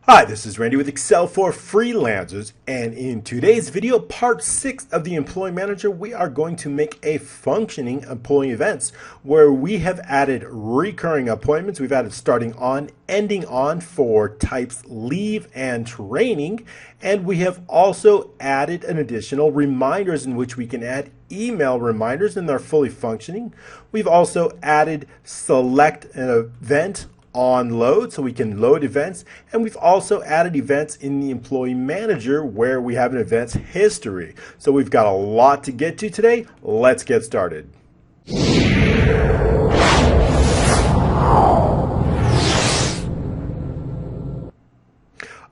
Hi, this is Randy with Excel for Freelancers, and in today's video, part 6 of the Employee Manager, we are going to make a functioning employee events where we have added recurring appointments. We've added starting on, ending on for types leave and training, and we have also added an additional reminders in which we can add email reminders, and they're fully functioning. We've also added select an event on load so we can load events, and we've also added events in the Employee Manager where we have an events history. So we've got a lot to get to today. Let's get started.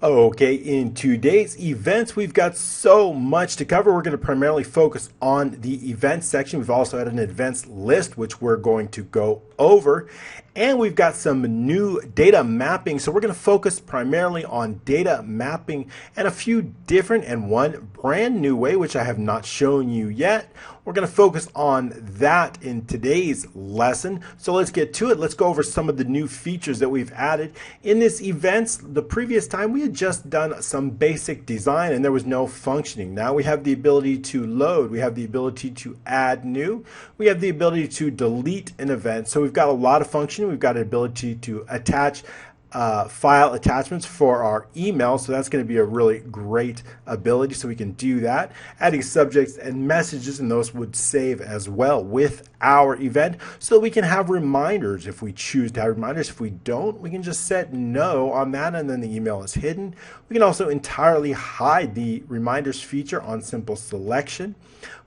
Okay, in today's events, we've got so much to cover. We're going to primarily focus on the events section. We've also added an events list, which we're going to go over. And we've got some new data mapping. So we're going to focus primarily on data mapping and a few different and one brand new way, which I have not shown you yet. We're going to focus on that in today's lesson. So let's get to it. Let's go over some of the new features that we've added. In this events, the previous time we had just done some basic design and there was no functioning. Now we have the ability to load. We have the ability to add new. We have the ability to delete an event. So we've got a lot of functioning. We've got an ability to attach file attachments for our email, so that's going to be a really great ability, so we can do that. Adding subjects and messages, and those would save as well with our event, so we can have reminders if we choose to have reminders. If we don't, we can just set no on that, and then the email is hidden. We can also entirely hide the reminders feature on simple selection.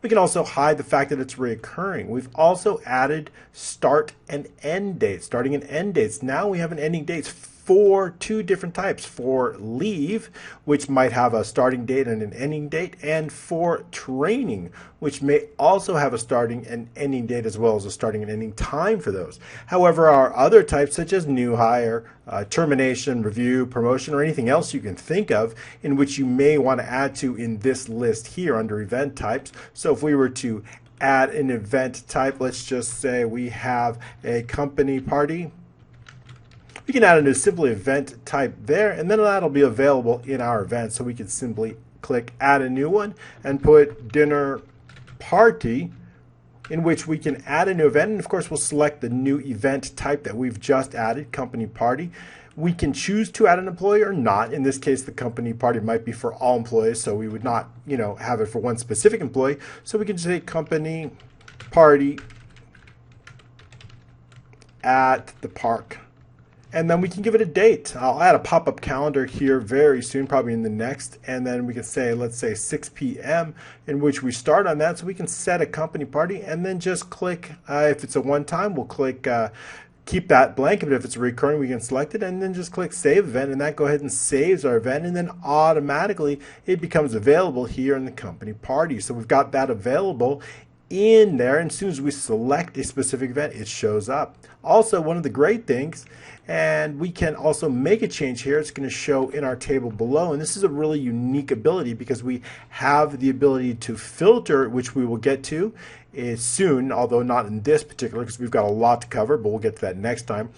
We can also hide the fact that it's recurring. We've also added start and end dates, starting and end dates. Now we have an ending dates for two different types: for leave, which might have a starting date and an ending date, and for training, which may also have a starting and ending date as well as a starting and ending time for those. However, our other types such as new hire, termination, review, promotion, or anything else you can think of in which you may want to add to in this list here under event types. So if we were to add an event type, let's just say we have a company party, we can add a new simple event type there, and then that'll be available in our event. So we can simply click add a new one and put dinner party, in which we can add a new event, and of course we'll select the new event type that we've just added, company party. We can choose to add an employee or not. In this case, the company party might be for all employees, so we would not, have it for one specific employee. So we can say company party at the park. And then we can give it a date. I'll add a pop-up calendar here very soon, probably in the next. And then we can say, let's say 6 p.m. in which we start on that. So we can set a company party and then just click, if it's a one-time, we'll click keep that blank. But if it's recurring, we can select it and then just click save event, and that go ahead and saves our event, and then automatically it becomes available here in the company party. So we've got that available in there, and as soon as we select a specific event, it shows up. Also, one of the great things, and we can also make a change here, it's going to show in our table below, and this is a really unique ability because we have the ability to filter, which we will get to soon, although not in this particular because we've got a lot to cover, but we'll get to that next time.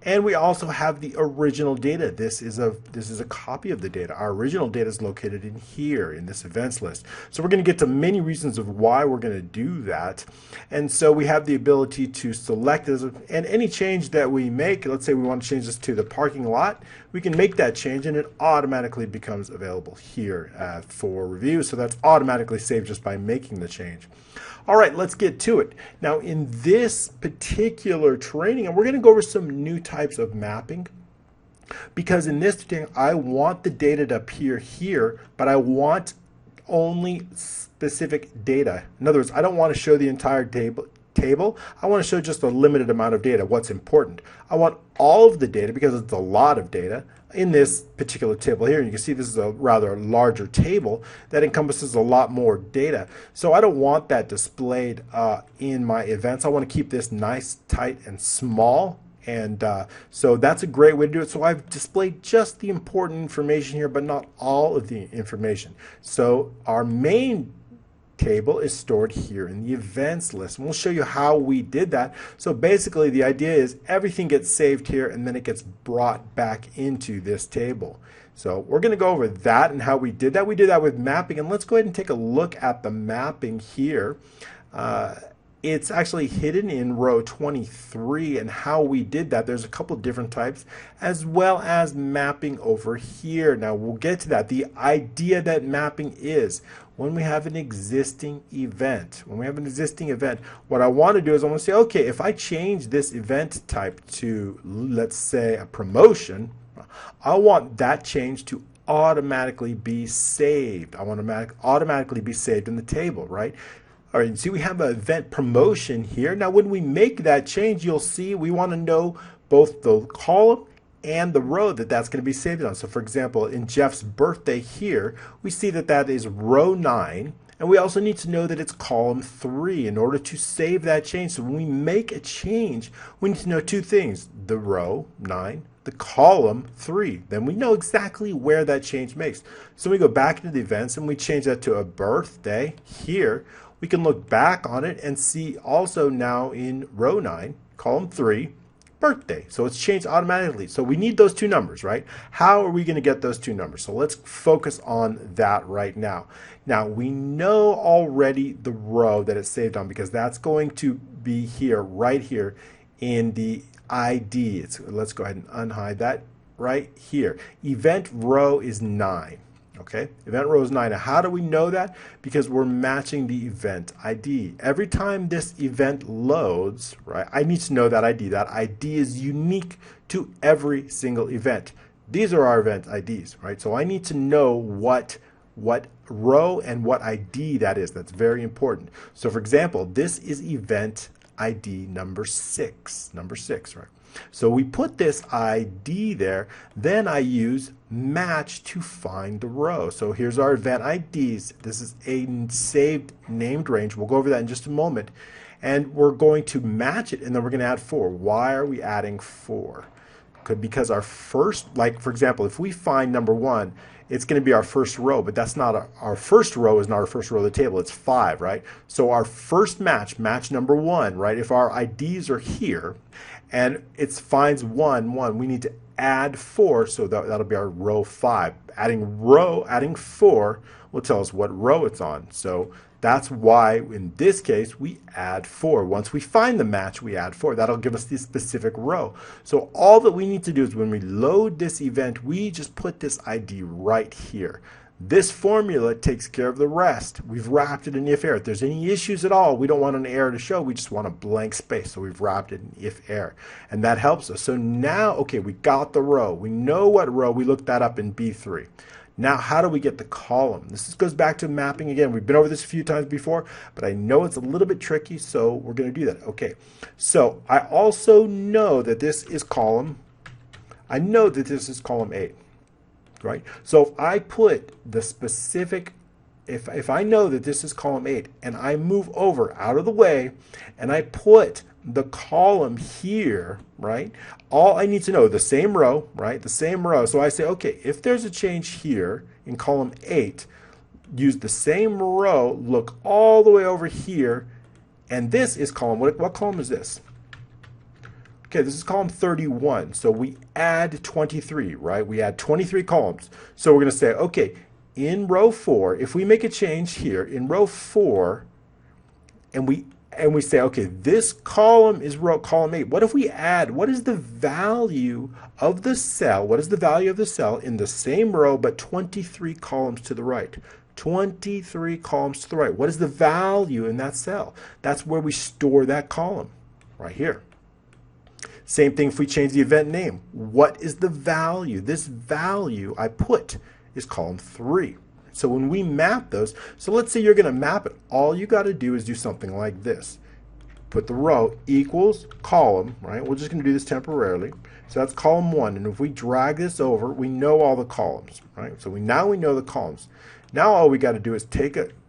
And we also have the original data. This is a copy of the data. Our original data is located in here in this events list. So we're going to get to many reasons of why we're going to do that. And so we have the ability to select this, and any change that we make, let's say we want to change this to the parking lot, we can make that change and it automatically becomes available here for review. So that's automatically saved just by making the change. All right, let's get to it. Now in this particular training, and we're going to go over some new types of mapping, because in this thing I want the data to appear here, but I want only specific data. In other words, I don't want to show the entire table. I want to show just a limited amount of data, what's important. I want all of the data because it's a lot of data in this particular table here. And you can see this is a rather larger table that encompasses a lot more data. So I don't want that displayed in my events. I want to keep this nice, tight, and small. And so that's a great way to do it. So I've displayed just the important information here, but not all of the information. So our main table is stored here in the events list. And we'll show you how we did that. So basically the idea is everything gets saved here and then it gets brought back into this table. So we're going to go over that and how we did that. We did that with mapping, and let's go ahead and take a look at the mapping here. It's actually hidden in row 23, and how we did that. There's a couple different types, as well as mapping over here. Now we'll get to that. The idea that mapping is when we have an existing event. What I want to do is I want to say, okay, if I change this event type to, let's say, a promotion, I want that change to automatically be saved. I want to automatically be saved in the table, right? All right, see we have an event promotion here. Now when we make that change, you'll see we want to know both the column and the row that that's going to be saved on. So for example, in Jeff's birthday here, we see that that is row 9. And we also need to know that it's column 3 in order to save that change. So when we make a change, we need to know two things: the row 9, the column 3. Then we know exactly where that change makes. So we go back into the events and we change that to a birthday here. We can look back on it and see also now in row 9, column 3, birthday. So it's changed automatically. So we need those two numbers, right? How are we going to get those two numbers? So let's focus on that right now. Now we know already the row that it's saved on because that's going to be here, right here in the ID. Let's go ahead and unhide that right here. Event row is 9. Okay, event row is 9. Now, how do we know that? Because we're matching the event ID. Every time this event loads, right, I need to know that ID. That ID is unique to every single event. These are our event IDs, right? So I need to know what row and what ID that is. That's very important. So for example, this is event ID number 6, right? So we put this ID there, then I use match to find the row. So here's our event IDs. This is a saved named range. We'll go over that in just a moment. And we're going to match it, and then we're going to add 4. Why are we adding 4? Because our first, like for example, if we find number 1, it's going to be our first row, but that's not our first row is not our first row of the table. It's 5, right? So our first match number 1, right? If our IDs are here and it finds 1, we need to add 4, so that'll be our row 5. Adding 4 will tell us what row it's on. So that's why in this case we add 4. Once we find the match, we add 4. That'll give us the specific row. So all that we need to do is when we load this event, we just put this ID right here. This formula takes care of the rest. We've wrapped it in if error. If there's any issues at all, we don't want an error to show. We just want a blank space. So we've wrapped it in if error. And that helps us. So now, okay, we got the row. We know what row. We looked that up in B3. Now, how do we get the column? This goes back to mapping again. We've been over this a few times before, but I know it's a little bit tricky, so we're going to do that. Okay, so I also know that this is column. I know that this is column 8, right? So if I put the specific, if I know that this is column 8, and I move over out of the way, and I put the column here, right? All I need to know, the same row, right? The same row. So I say, okay, if there's a change here in column 8, use the same row, look all the way over here, and this is column, what column is this? Okay, this is column 31. So we add 23, right? We add 23 columns. So we're going to say, okay, in row 4, if we make a change here in row 4, and we say, okay, this column is column 8. What if we add, what is the value of the cell? What is the value of the cell in the same row but 23 columns to the right? 23 columns to the right. What is the value in that cell? That's where we store that column, right here. Same thing if we change the event name. What is the value? This value I put is column 3. So when we map those, so let's say you're going to map it, all you got to do is do something like this. Put the row equals column, right? We're just going to do this temporarily. So that's column 1. And if we drag this over, we know all the columns, right? So now we know the columns. Now all we got to do is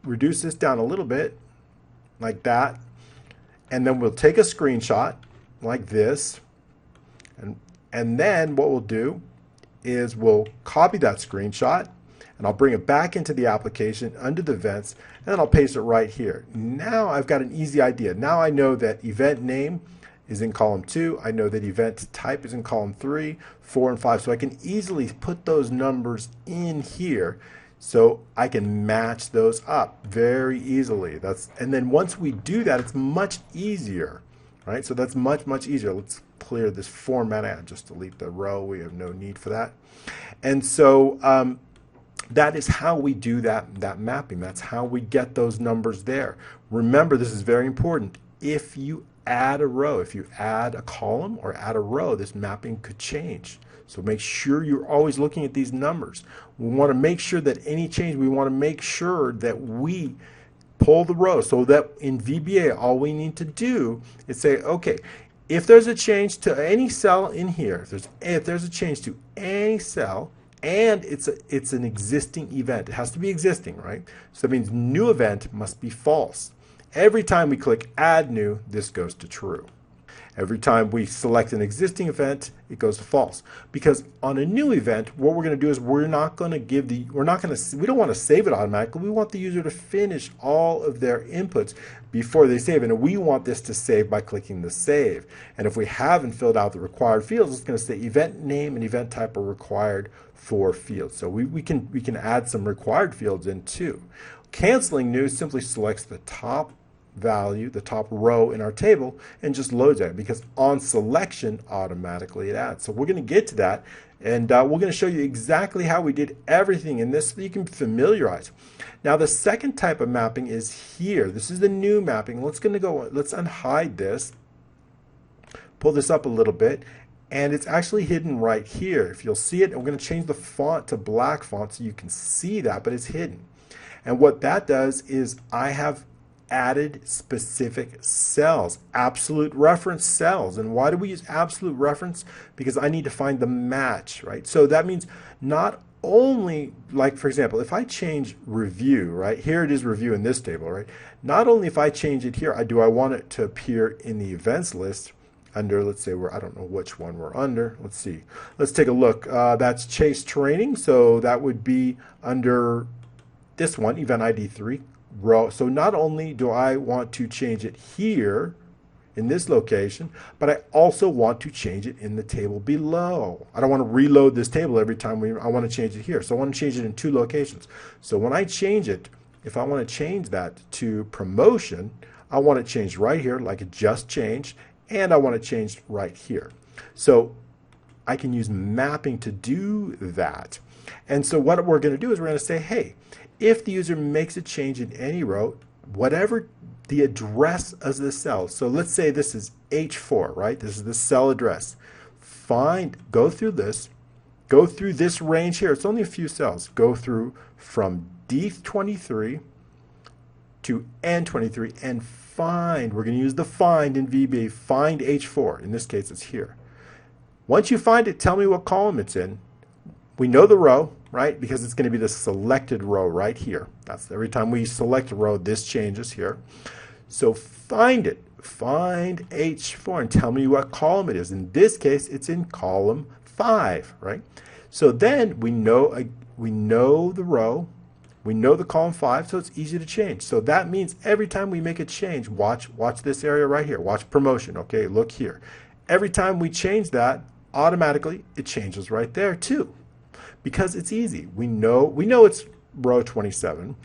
reduce this down a little bit, like that. And then we'll take a screenshot, like this. And then what we'll do is we'll copy that screenshot. and I'll bring it back into the application under the events, and then I'll paste it right here. Now I've got an easy idea. Now I know that event name is in column 2. I know that event type is in column 3, 4, and 5. So I can easily put those numbers in here so I can match those up very easily. And then once we do that, it's much easier, right? So that's much easier. Let's clear this formatting. I'll just delete the row. We have no need for that. And so that is how we do that mapping. That's how we get those numbers there. Remember, this is very important. If you add a row, if you add a column or add a row, this mapping could change. So make sure you're always looking at these numbers. We want to make sure that any change, we want to make sure that we pull the row, so that in VBA all we need to do is say, okay, if there's a change to any cell in here, if there's a change to any cell, and it's an existing event, it has to be existing, right? So that means new event must be false. Every time we click add new, this goes to true. Every time we select an existing event, it goes to false. Because on a new event, what we're going to do is we don't want to save it automatically. We want the user to finish all of their inputs before they save. And we want this to save by clicking the save. And if we haven't filled out the required fields, it's going to say event name and event type are required for fields. So we can add some required fields in too. Canceling new simply selects the top value, the top row in our table, and just loads it, because on selection automatically it adds. So we're going to get to that, and we're going to show you exactly how we did everything in this so you can familiarize. Now the second type of mapping is here. This is the new mapping. Let's unhide this, pull this up a little bit, and it's actually hidden right here. If you'll see it, we're going to change the font to black font so you can see that, but it's hidden. And what that does is I have added specific cells, absolute reference cells. And why do we use absolute reference? Because I need to find the match, right? So that means not only, like for example, if I change review, right? Here it is review in this table, right? Not only if I change it here, do I want it to appear in the events list under, let's say I don't know which one we're under. Let's see. Let's take a look. That's Chase Training. So that would be under this one, event ID 3. Row. So not only do I want to change it here in this location, but I also want to change it in the table below. I don't want to reload this table every time I want to change it here. So I want to change it in 2 locations. So when I change it, if I want to change that to promotion, I want it changed right here like it just changed, and I want it changed right here. So I can use mapping to do that. And so what we're going to do is we're going to say, hey, if the user makes a change in any row, whatever the address of the cell, so let's say this is H4, right? This is the cell address. Go through this range here. It's only a few cells. Go through from D23 to N23 and find, we're going to use the find in VBA, find H4. In this case, it's here. Once you find it, tell me what column it's in. We know the row, right? Because it's going to be the selected row right here. That's every time we select a row, this changes here. So find it. Find H4 and tell me what column it is. In this case, it's in column 5, right? So then we know the row, we know the column 5, so it's easy to change. So that means every time we make a change, watch this area right here. Watch promotion. Okay, look here. Every time we change that, automatically it changes right there too. Because it's easy. We know it's row 27.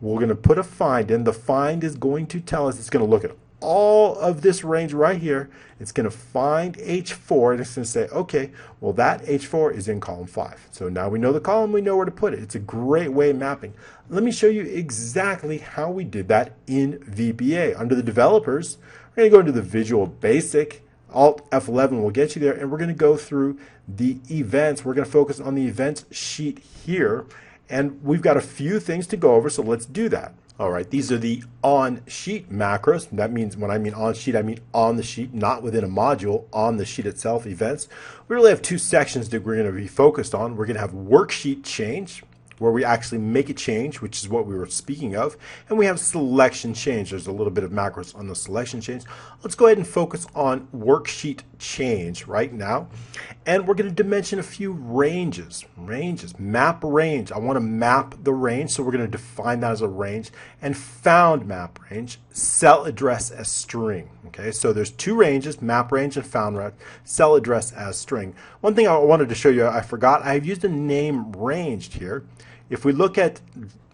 We're going to put a find in. The find is going to tell us, it's going to look at all of this range right here. It's going to find H4 and it's going to say, okay, well that H4 is in column 5. So now we know the column, we know where to put it. It's a great way of mapping. Let me show you exactly how we did that in VBA. Under the developers, we're going to go into the Visual Basic. Alt F11 will get you there, and we're going to go through the events. We're going to focus on the events sheet here, and we've got a few things to go over, so let's do that. All right, these are the on sheet macros. That means when I mean on sheet, I mean on the sheet, not within a module, on the sheet itself, events. We really have 2 sections that we're going to be focused on. We're going to have worksheet change, where we actually make a change, which is what we were speaking of, and we have selection change. There's a little bit of macros on the selection change. Let's go ahead and focus on worksheet change right now, and we're going to dimension a few ranges. Map range. I want to map the range, so we're going to define that as a range, and found map range, cell address as string. Okay, so there's two ranges, map range and found range, cell address as string. One thing I wanted to show you, I forgot, I've used a name ranged here. If we look at,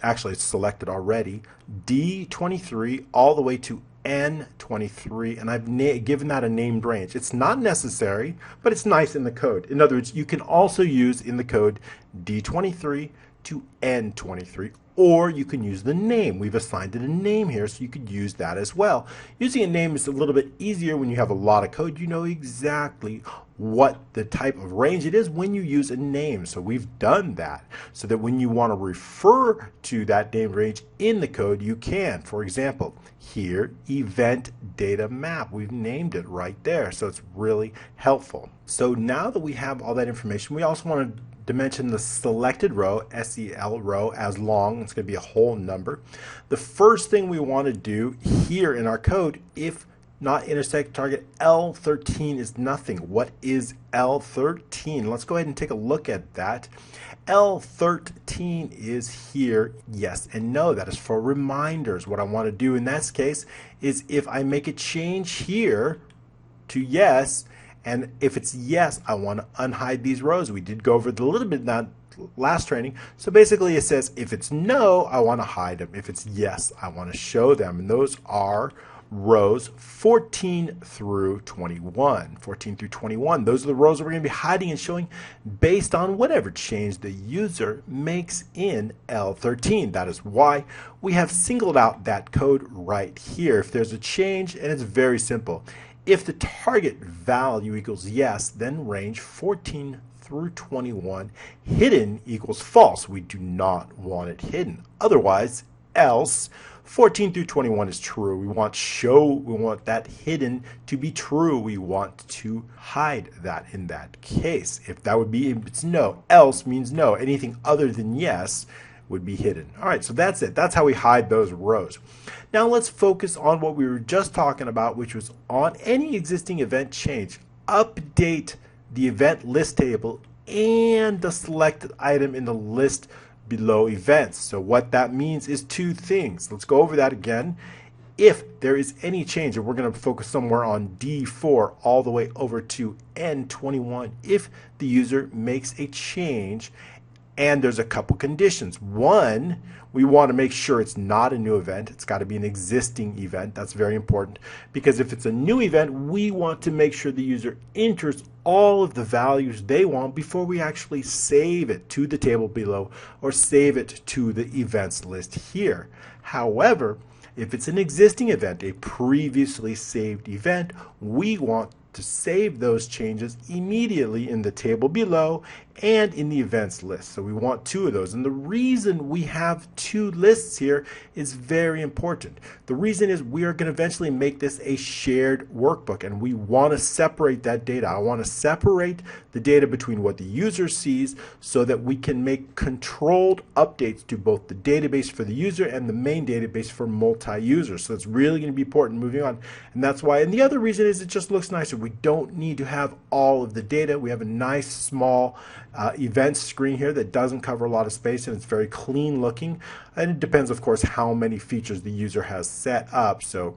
actually it's selected already, D23 all the way to N23, and I've given that a named range. It's not necessary, but it's nice in the code. In other words, you can also use in the code D23 to N23, or you can use the name. We've assigned it a name here, so you could use that as well. Using a name is a little bit easier when you have a lot of code. You know exactly what the type of range it is when you use a name. So we've done that so that when you want to refer to that named range in the code, you can. For example, here, event data map. We've named it right there, so it's really helpful. So now that we have all that information, we also want to dimension the selected row, SEL row, as long. It's going to be a whole number. The first thing we want to do here in our code, if not intersect target L13 is nothing. What is L13? Let's go ahead and take a look at that. L13 is here, yes and no. That is for reminders. What I want to do in this case is if I make a change here to yes, and if it's yes, I want to unhide these rows. We did go over it a little bit in that last training. So basically it says if it's no, I want to hide them. If it's yes, I want to show them. And those are rows 14 through 21. 14 through 21. Those are the rows that we're going to be hiding and showing based on whatever change the user makes in L13. That is why we have singled out that code right here. If there's a change, and it's very simple. If the target value equals yes, then range 14 through 21 hidden equals false. We do not want it hidden. Otherwise, else 14 through 21 is true. We want that hidden to be true. We want to hide that in that case. If that would be, if it's no, else means no. Anything other than yes would be hidden. All right, so that's it. That's how we hide those rows. Now let's focus on what we were just talking about, which was on any existing event change. Update the event list table and the selected item in the list below events. So what that means is two things. Let's go over that again. If there is any change, and we're going to focus somewhere on D4 all the way over to N21, if the user makes a change, and there's a couple conditions. One, we want to make sure it's not a new event. It's got to be an existing event. That's very important, because if it's a new event, we want to make sure the user enters all of the values they want before we actually save it to the table below or save it to the events list here. However, if it's an existing event, a previously saved event, we want to save those changes immediately in the table below and in the events list. So we want two of those. And the reason we have two lists here is very important. The reason is we are going to eventually make this a shared workbook, and we want to separate that data. I want to separate the data between what the user sees so that we can make controlled updates to both the database for the user and the main database for multi-user. So it's really going to be important moving on. And that's why, and the other reason is it just looks nicer. We don't need to have all of the data. We have a nice small events screen here that doesn't cover a lot of space, and it's very clean looking. And it depends, of course, how many features the user has set up. So,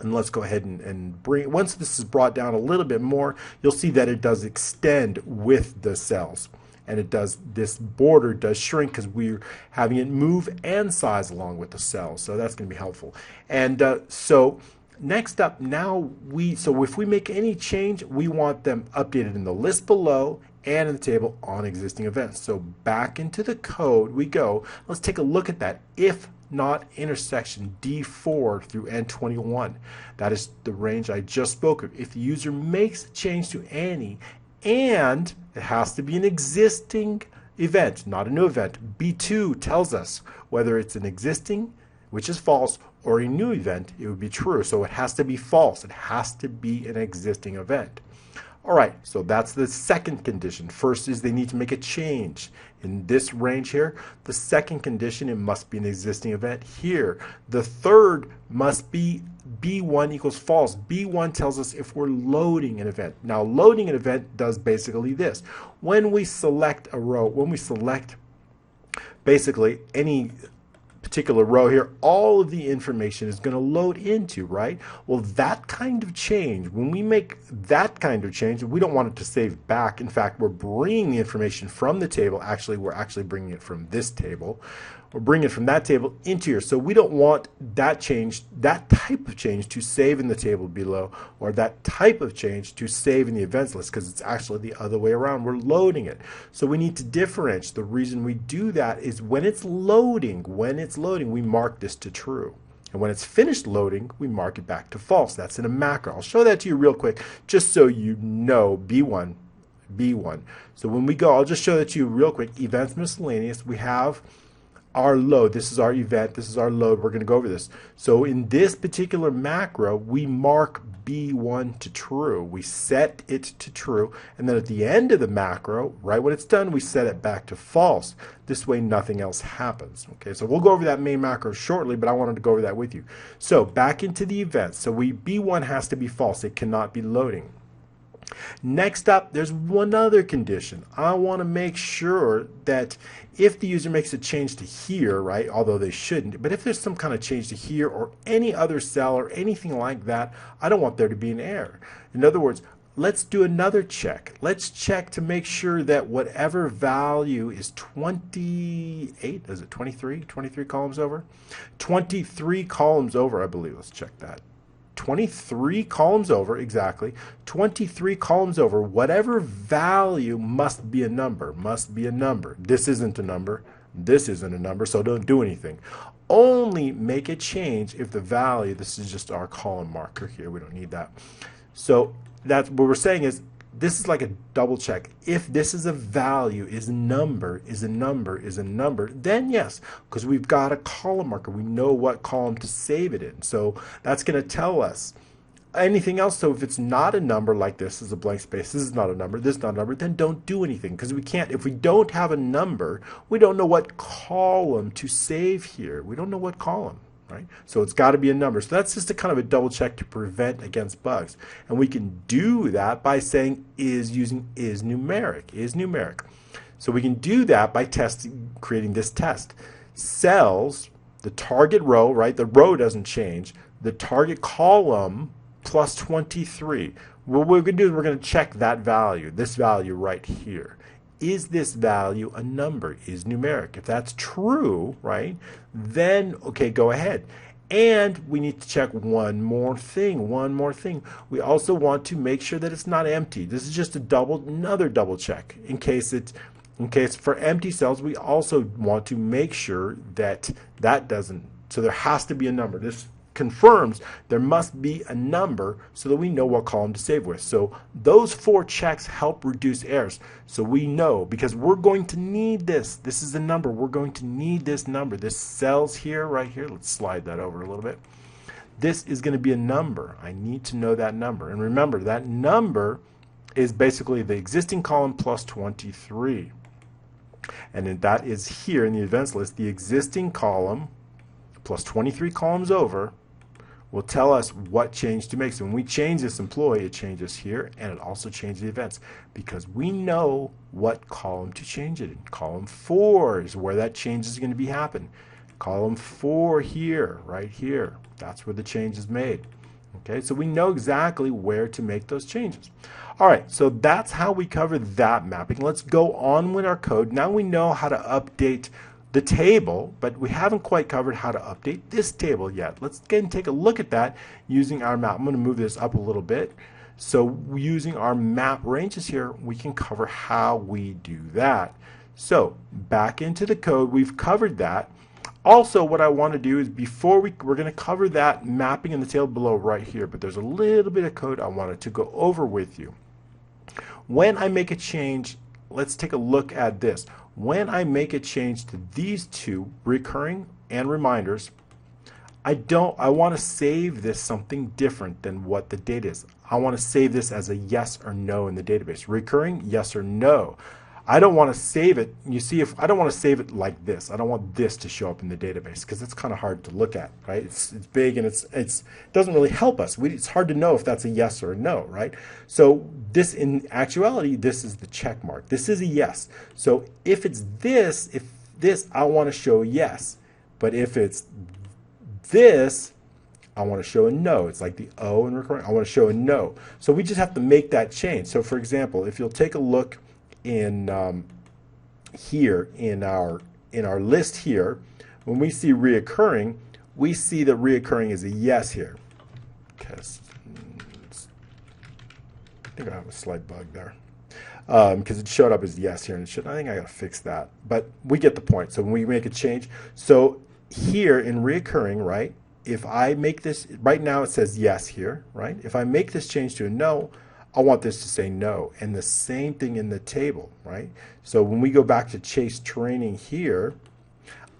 and let's go ahead and bring, once this is brought down a little bit more, you'll see that it does extend with the cells. And it does, this border does shrink because we're having it move and size along with the cells. So that's going to be helpful. And so next up, now so if we make any change, we want them updated in the list below and in the table on existing events. So back into the code we go. Let's take a look at that. If not intersection D4 through N21. That is the range I just spoke of. If the user makes a change to any, and it has to be an existing event, not a new event. B2 tells us whether it's an existing, which is false, or a new event, it would be true. So it has to be false. It has to be an existing event. All right, so that's the second condition. First is they need to make a change. In this range here, the second condition, it must be an existing event here. The third must be B1 equals false. B1 tells us if we're loading an event. Now, loading an event does basically this. When we select a row, when we select basically any particular row here, all of the information is going to load into, right? Well, that kind of change, when we make that kind of change, we don't want it to save back. In fact, we're bringing the information from the table. Actually, we're actually bringing it from this table. We're bringing it from that table into here. So we don't want that change, that type of change to save in the table below, or that type of change to save in the events list, because it's actually the other way around. We're loading it. So we need to differentiate. The reason we do that is when it's loading, we mark this to true. And when it's finished loading, we mark it back to false. That's in a macro. I'll show that to you real quick, just so you know B1. So when we go, I'll just show that to you real quick. Events miscellaneous, we have our load. This is our event. This is our load. We're going to go over this. So in this particular macro, we mark B1 to true. We set it to true. And then at the end of the macro, right when it's done, we set it back to false. This way nothing else happens. Okay, so we'll go over that main macro shortly, but I wanted to go over that with you. So back into the events. So B1 has to be false. It cannot be loading. Next up, there's one other condition. I want to make sure that if the user makes a change to here, right, although they shouldn't, but if there's some kind of change to here or any other cell or anything like that, I don't want there to be an error. In other words, let's do another check. Let's check to make sure that whatever value is 28, is it 23? 23 columns over? 23 columns over, I believe. Let's check that. 23 columns over, exactly. 23 columns over, whatever value must be a number, This isn't a number, this isn't a number, so don't do anything. Only make a change if the value, this is just our column marker here, we don't need that. So that's what we're saying is, this is like a double check. If this is a value, is a number, then yes, because we've got a column marker. We know what column to save it in. So that's going to tell us anything else. So if it's not a number, like this is a blank space, this is not a number, this is not a number, then don't do anything, because we can't, if we don't have a number, we don't know what column to save here. We don't know what column. Right? So it's got to be a number. So that's just a kind of a double check to prevent against bugs. And we can do that by saying using is numeric. So we can do that by creating this test. Cells, the target row, right? The row doesn't change. The target column plus 23. What we're going to do is we're going to check that value, this value right here. Is this value a number? Is numeric? If that's true, right, then, okay, go ahead. And we need to check one more thing. We also want to make sure that it's not empty. This is just another double check. In case for empty cells, we also want to make sure that that doesn't, so there has to be a number. This confirms there must be a number so that we know what column to save with. So those 4 checks help reduce errors. So we know, because we're going to need this. This is a number. We're going to need this number. This cell's here, right here. Let's slide that over a little bit. This is going to be a number. I need to know that number. And remember, that number is basically the existing column plus 23. And then that is here in the events list. The existing column plus 23 columns over will tell us what change to make. So when we change this employee, it changes here, and it also changes the events, because we know what column to change it in. Column 4 is where that change is going to be happen. Column 4 here, right here, that's where the change is made. Okay, so we know exactly where to make those changes. All right, so that's how we cover that mapping. Let's go on with our code. Now we know how to update the table, but we haven't quite covered how to update this table yet. Let's go and take a look at that using our map. I'm going to move this up a little bit. So using our map ranges here, we can cover how we do that. So back into the code, we've covered that. Also, what I want to do is before we're going to cover that mapping in the table below right here, but there's a little bit of code I wanted to go over with you. When I make a change, let's take a look at this. When I make a change to these 2, recurring and reminders, I want to save this something different than what the data is. I want to save this as a yes or no in the database. Recurring, yes or no. I don't want to save it. You see, if I don't want to save it like this, I don't want this to show up in the database because it's kind of hard to look at, right? It's big and it doesn't really help us. It's hard to know if that's a yes or a no, right? So this, in actuality, this is the check mark. This is a yes. So if it's this, I want to show yes. But if it's this, I want to show a no. It's like the O in recurring. I want to show a no. So we just have to make that change. So for example, if you'll take a look in here in our list here, when we see reoccurring, we see that reoccurring is a yes here. Because I think I have a slight bug there. Because it showed up as yes here, and I think I got to fix that. But we get the point. So when we make a change, so here in reoccurring, right? If I make this, right now it says yes here, right? If I make this change to a no, I want this to say no. And the same thing in the table, right? So when we go back to Chase training here,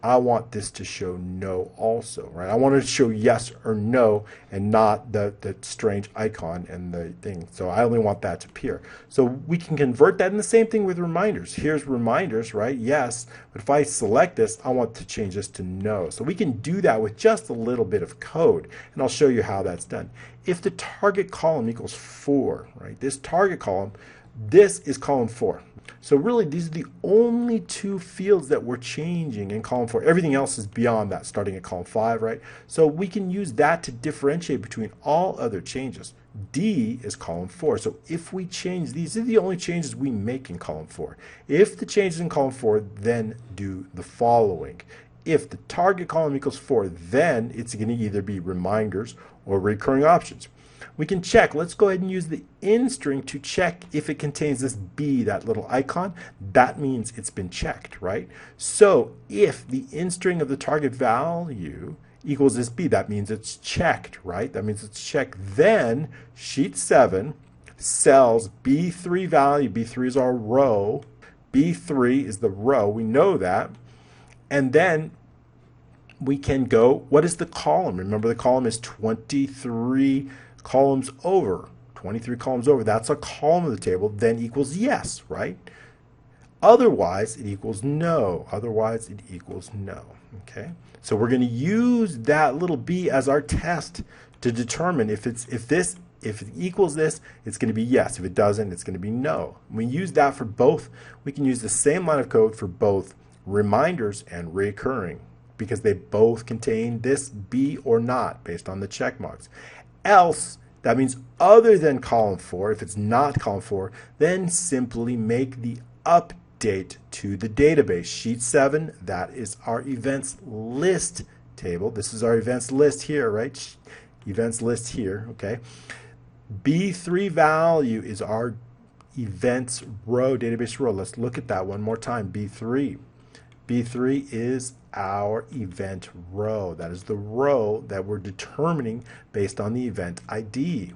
I want this to show no also, right? I want it to show yes or no and not the strange icon and the thing. So I only want that to appear. So we can convert that, and the same thing with reminders. Here's reminders, right? Yes. But if I select this, I want to change this to no. So we can do that with just a little bit of code, and I'll show you how that's done. If the target column equals 4, right? This target column, this is column 4. So really, these are the only two fields that we're changing in column 4. Everything else is beyond that, starting at column 5, right? So we can use that to differentiate between all other changes. D is column 4. So if we change these are the only changes we make in column 4. If the changes in column 4, then do the following. If the target column equals 4, then it's going to either be reminders or recurring options. We can check. Let's go ahead and use the in string to check if it contains this B, that little icon. That means it's been checked, right? So if the in string of the target value equals this B, that means it's checked, right? That means it's checked. Then sheet 7 cells B3 value. B3 is our row. B3 is the row. We know that. And then we can go, what is the column? Remember, the column is 23 columns over. 23 columns over, that's a column of the table, then equals yes, right? Otherwise, it equals no. Otherwise, it equals no, okay? So we're going to use that little b as our test to determine if it equals this, it's going to be yes. If it doesn't, it's going to be no. We use that for both. We can use the same line of code for both reminders and recurring because they both contain this B or not based on the check marks. Else, that means other than column 4, if it's not column 4, then simply make the update to the database. Sheet 7, that is our events list table. This is our events list here, right? Events list here, okay? B3 value is our events row, database row. Let's look at that one more time. B3. B3 is our event row. That is the row that we're determining based on the event ID.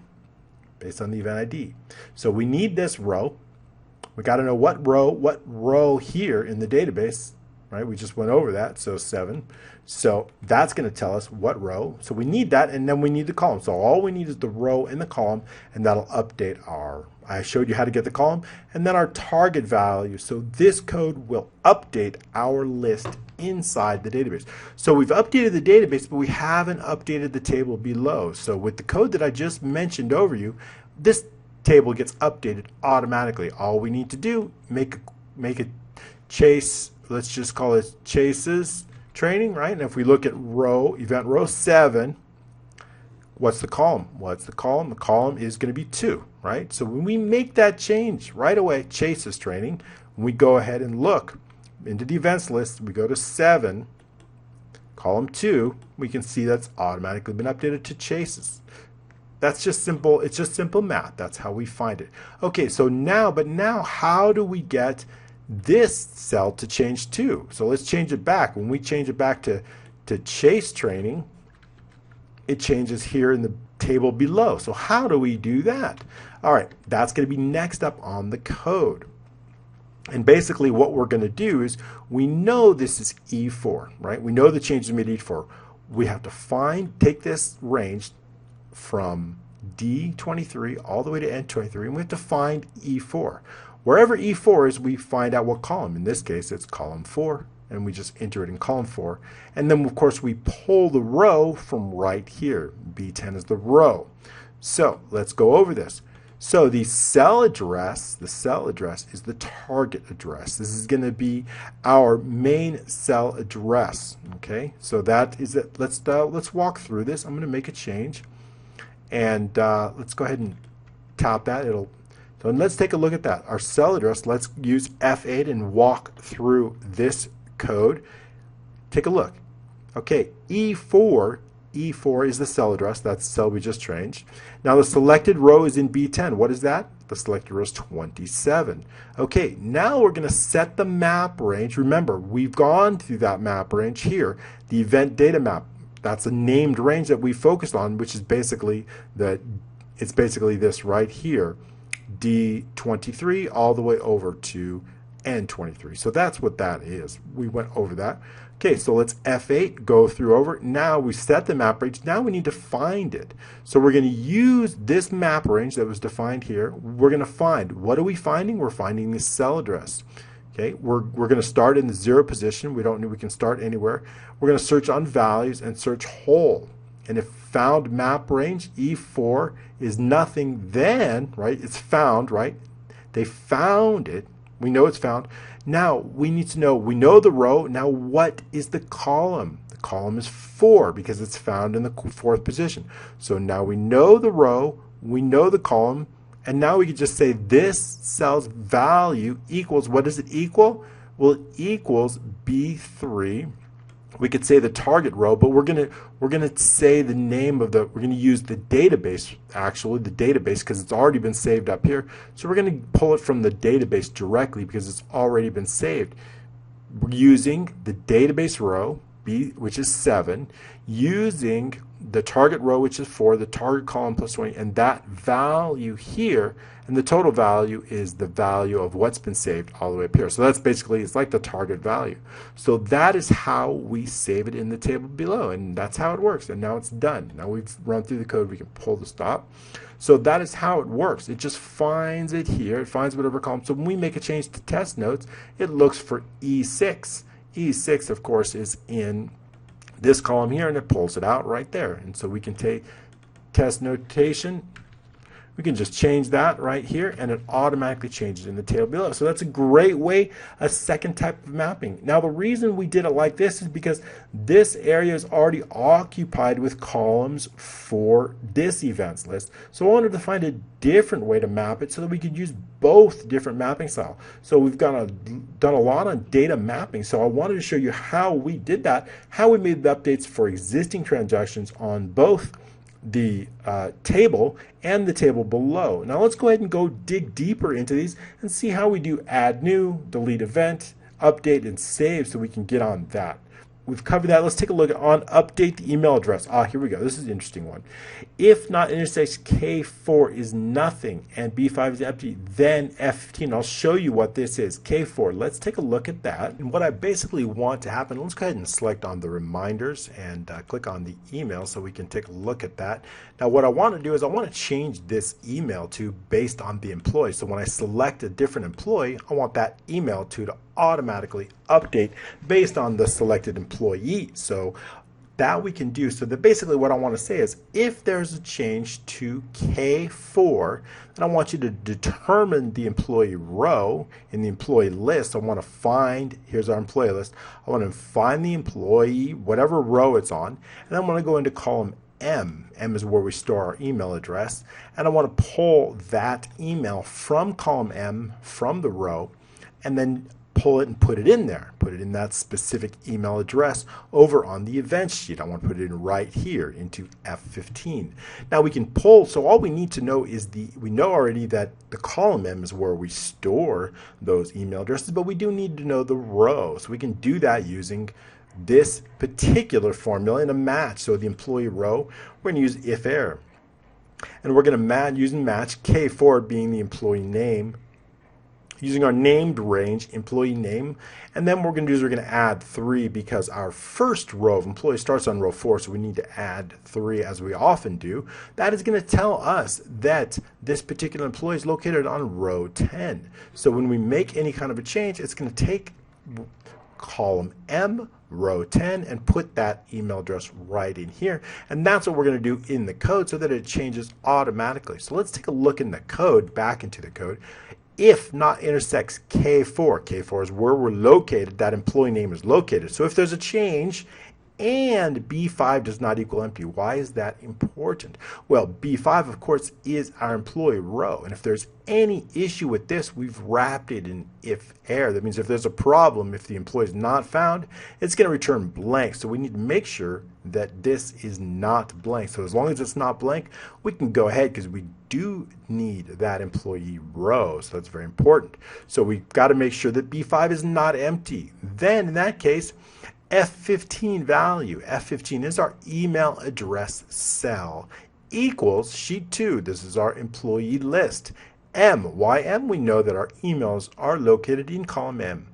Based on the event ID. So we need this row. We got to know what row here in the database, right? We just went over that, so 7. So that's going to tell us what row. So we need that, and then we need the column. So all we need is the row and the column, and that'll update I showed you how to get the column, and then our target value. So this code will update our list inside the database. So we've updated the database, but we haven't updated the table below. So with the code that I just mentioned over you, this table gets updated automatically. All we need to do, make a chase, let's just call it Chase's training, right? And if we look at event row 7, what's the column? What's the column? The column is going to be 2, right? So when we make that change right away, Chase's training, when we go ahead and look into the events list, we go to 7, column 2, we can see that's automatically been updated to Chase's. That's just simple. It's just simple math. That's how we find it. Okay, so now how do we get this cell to change to? So let's change it back. When we change it back to Chase training, it changes here in the table below. So how do we do that? All right, that's going to be next up on the code. And basically what we're going to do is we know this is E4, right? We know the changes made E4. we have to take this range from D23 all the way to N23, and we have to find E4. Wherever E4 is, we find out what column. In this case, it's column 4, and we just enter it in column 4. And then, of course, we pull the row from right here. B10 is the row. So let's go over this. So the cell address is the target address. This is going to be our main cell address. Okay, so that is it. Let's walk through this. I'm going to make a change, and let's go ahead and tap that. So let's take a look at that. Our cell address. Let's use F8 and walk through this code. Take a look. Okay, E4 is the cell address. That's the cell we just changed. Now the selected row is in B10. What is that? The selected row is 27. Okay, now we're going to set the map range. Remember, we've gone through that map range here, the event data map. That's a named range that we focused on, which is basically this right here, D23 all the way over to N23. So that's what that is. We went over that. Okay, so let's F8, go through over. Now we set the map range. Now we need to find it. So we're going to use this map range that was defined here. We're going to find, what are we finding? We're finding the cell address. Okay, we're going to start in the 0 position. We can start anywhere. We're going to search on values and search whole. And if found map range, E4 is nothing, then, right, it's found, right? They found it. We know it's found. Now we need to know, we know the row. Now what is the column? The column is 4 because it's found in the 4th position. So now we know the row, we know the column, and now we can just say this cell's value equals, what does it equal? Well, it equals B3. We could say the target row, but we're gonna say the name of we're gonna use the database, actually the database, because it's already been saved up here. So we're gonna pull it from the database directly because it's already been saved. We're using the database row, B, which is 7, using the target row, which is 4, the target column plus 20, and that value here, and the total value is the value of what's been saved all the way up here. So that's basically, it's like the target value. So that is how we save it in the table below, and that's how it works. And now it's done. Now we've run through the code, we can pull the stop. So that is how it works. It just finds it here, it finds whatever column. So when we make a change to test notes, it looks for E6. E6, of course, is in this column here, and it pulls it out right there. And so we can take test notation, we can just change that right here, and it automatically changes in the table below. So that's a great way, a second type of mapping. Now the reason we did it like this is because this area is already occupied with columns for this events list. So I wanted to find a different way to map it so that we could use both different mapping style. So we've done a lot on data mapping. So I wanted to show you how we did that, how we made the updates for existing transactions on both the table and the table below. Now let's go ahead and go dig deeper into these and see how we do add new, delete event, update, and save, so we can get on that. We've covered that. Let's take a look on update the email address. Here we go. This is an interesting one. If not intersection K4 is nothing and B5 is empty, then F15. I'll show you what this is. K4. Let's take a look at that. And what I basically want to happen, let's go ahead and select on the reminders and click on the email so we can take a look at that. Now what I want to do is I want to change this email to based on the employee. So when I select a different employee, I want that email to automatically update based on the selected employee. So that we can do. So that basically what I want to say is if there's a change to K4, then I want you to determine the employee row in the employee list. I want to find, here's our employee list, I want to find the employee, whatever row it's on, and I'm going to go into column M. M is where we store our email address, and I want to pull that email from column M, from the row, and then pull it and put it in there. Put it in that specific email address over on the event sheet. I want to put it in right here into F15. Now we can pull, so all we need to know is we know already that the column M is where we store those email addresses, but we do need to know the row. So we can do that using this particular formula in a match. So the employee row, we're going to use if error. And we're going to use match K4 being the employee name, using our named range, employee name, and then what we're going to do is we're going to add 3 because our first row of employees starts on row 4, so we need to add 3 as we often do. That is going to tell us that this particular employee is located on row 10. So when we make any kind of a change, it's going to take column M, row 10, and put that email address right in here. And that's what we're going to do in the code so that it changes automatically. So let's take a look in the code, back into the code. If not intersects K4, K4 is where we're located, that employee name is located. So if there's a change and B5 does not equal empty, why is that important? Well, B5, of course, is our employee row. And if there's any issue with this, we've wrapped it in if error. That means if there's a problem, if the employee is not found, it's going to return blank. So we need to make sure that this is not blank. So as long as it's not blank, we can go ahead because we do need that employee row. So that's very important. So we've got to make sure that B5 is not empty. Then in that case, F15 value. F15 is our email address cell equals sheet 2. This is our employee list. M. Why M? We know that our emails are located in column M.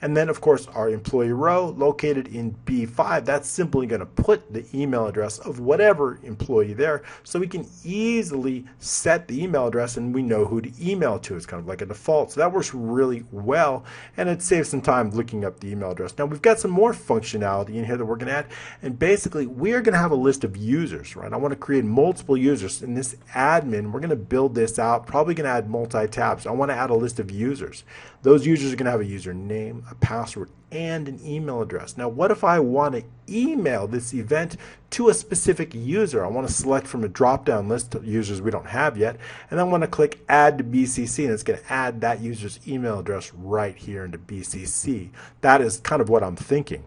And then, of course, our employee row located in B5, that's simply going to put the email address of whatever employee there, so we can easily set the email address and we know who to email to. It's kind of like a default. So that works really well, and it saves some time looking up the email address. Now, we've got some more functionality in here that we're going to add, and basically, we are going to have a list of users, right? I want to create multiple users. In this admin, we're going to build this out, probably going to add multi-tabs. I want to add a list of users. Those users are going to have a username, a password, and an email address. Now, what if I want to email this event to a specific user? I want to select from a drop-down list of users we don't have yet, and then I want to click Add to BCC, and it's going to add that user's email address right here into BCC. That is kind of what I'm thinking.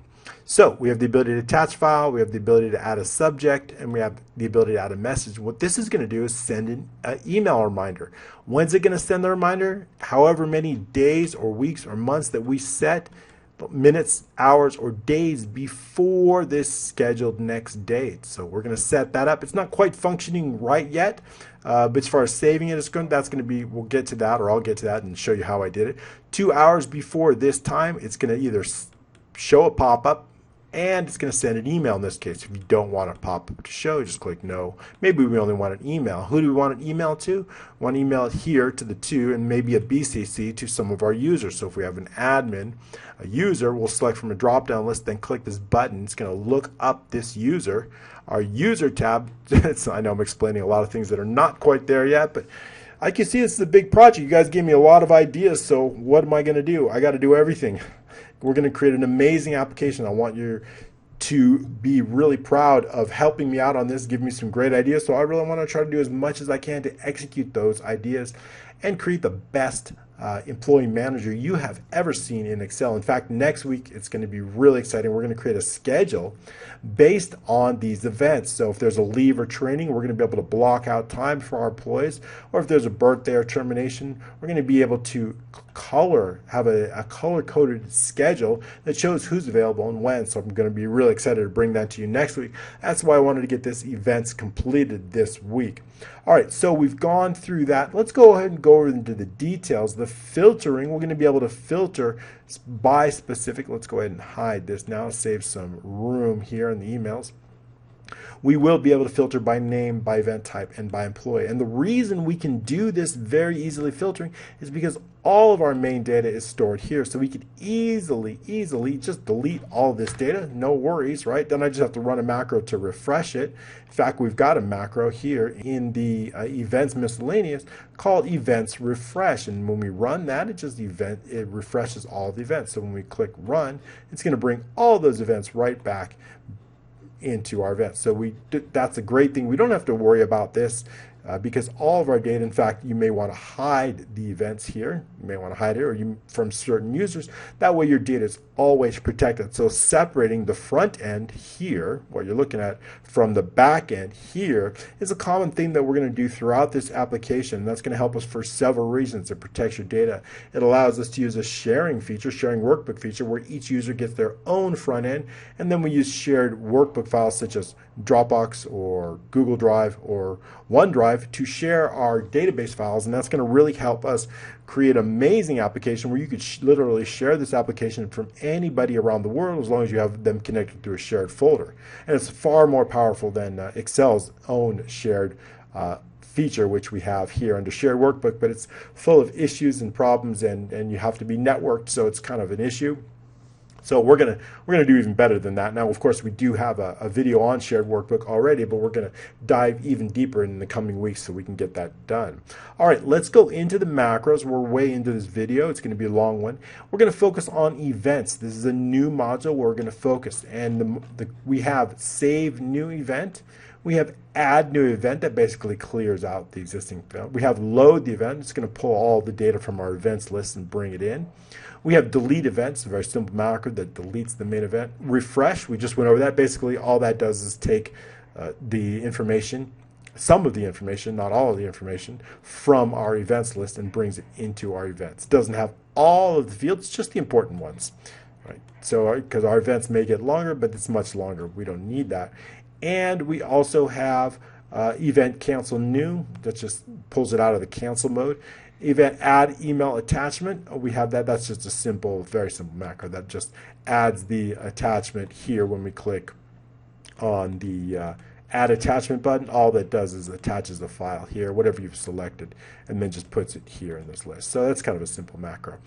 So we have the ability to attach file, we have the ability to add a subject, and we have the ability to add a message. What this is going to do is send an email reminder. When's it going to send the reminder? However many days or weeks or months that we set, minutes, hours, or days before this scheduled next date. So we're going to set that up. It's not quite functioning right yet, but as far as saving it, that's going to be, we'll get to that, or I'll get to that and show you how I did it. 2 hours before this time, it's going to either show a pop-up, and it's going to send an email in this case. If you don't want a pop-up to show, just click no. Maybe we only want an email. Who do we want an email to? We want to email it here to the 2 and maybe a BCC to some of our users. So if we have an admin, a user, we'll select from a drop-down list, then click this button. It's going to look up this user. Our user tab, I know I'm explaining a lot of things that are not quite there yet, but I can see this is a big project. You guys gave me a lot of ideas, so what am I going to do? I got to do everything. We're going to create an amazing application. I want you to be really proud of helping me out on this, give me some great ideas. So I really want to try to do as much as I can to execute those ideas and create the best employee manager you have ever seen in Excel. In fact, next week it's going to be really exciting. We're going to create a schedule based on these events. So if there's a leave or training, we're going to be able to block out time for our employees. Or if there's a birthday or termination, we're going to be able to have a color-coded schedule that shows who's available and when. So I'm going to be really excited to bring that to you next week. That's why I wanted to get this events completed this week. All right, so we've gone through that. Let's go ahead and go into the details. The filtering, we're going to be able to filter by specific. Let's go ahead and hide this now, save some room here in the emails. We will be able to filter by name, by event type, and by employee. And the reason we can do this very easily filtering is because all of our main data is stored here. So we could easily just delete all this data. No worries, right? Then I just have to run a macro to refresh it. In fact, we've got a macro here in the events miscellaneous called events refresh. And when we run that, it refreshes all the events. So when we click run, it's going to bring all those events right back into our events. So that's a great thing. We don't have to worry about this because all of our data, in fact, you may want to hide the events here. You may want to hide it or from certain users. That way your data is always protected. So separating the front end here, what you're looking at, from the back end here is a common thing that we're going to do throughout this application. That's going to help us for several reasons. It protects your data. It allows us to use a sharing workbook feature, where each user gets their own front end, and then we use shared workbook files such as Dropbox or Google Drive or OneDrive Drive to share our database files, and that's going to really help us create an amazing application where you could literally share this application from anybody around the world as long as you have them connected to a shared folder. And it's far more powerful than Excel's own shared feature, which we have here under shared workbook, but it's full of issues and problems, and you have to be networked, so it's kind of an issue. So we're gonna do even better than that. Now, of course, we do have a video on shared workbook already, but we're gonna dive even deeper in the coming weeks so we can get that done. All right, let's go into the macros. We're way into this video. It's gonna be a long one. We're gonna focus on events. This is a new module where we're gonna focus, and we have save new event. We have add new event that basically clears out the existing event. We have load the event. It's going to pull all the data from our events list and bring it in. We have delete events, a very simple macro that deletes the main event. Refresh, we just went over that. Basically, all that does is take the information, some of the information, not all of the information, from our events list and brings it into our events. It doesn't have all of the fields, just the important ones. Right? So, because our events may get longer, but it's much longer. We don't need that. And we also have event cancel new. That just pulls it out of the cancel mode. Event add email attachment. We have that. That's just a simple, very simple macro that just adds the attachment here when we click on the add attachment button. All that does is attaches the file here, whatever you've selected, and then just puts it here in this list. So that's kind of a simple macro.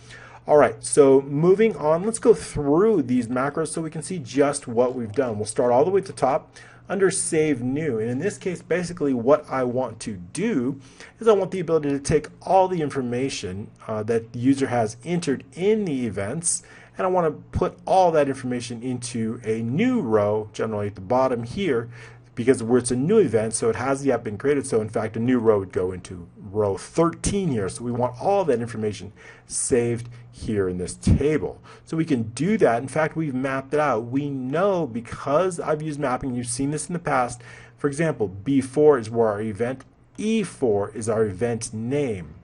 All right, so moving on, let's go through these macros so we can see just what we've done. We'll start all the way at the top under save new, and in this case basically what I want to do is I want the ability to take all the information that the user has entered in the events, and I want to put all that information into a new row, generally at the bottom here, because it's a new event, so it has the app been created. So in fact, a new row would go into row 13 here. So we want all that information saved here in this table. So we can do that. In fact, we've mapped it out. We know, because I've used mapping, you've seen this in the past. For example, B4 is where our event, E4 is our event name.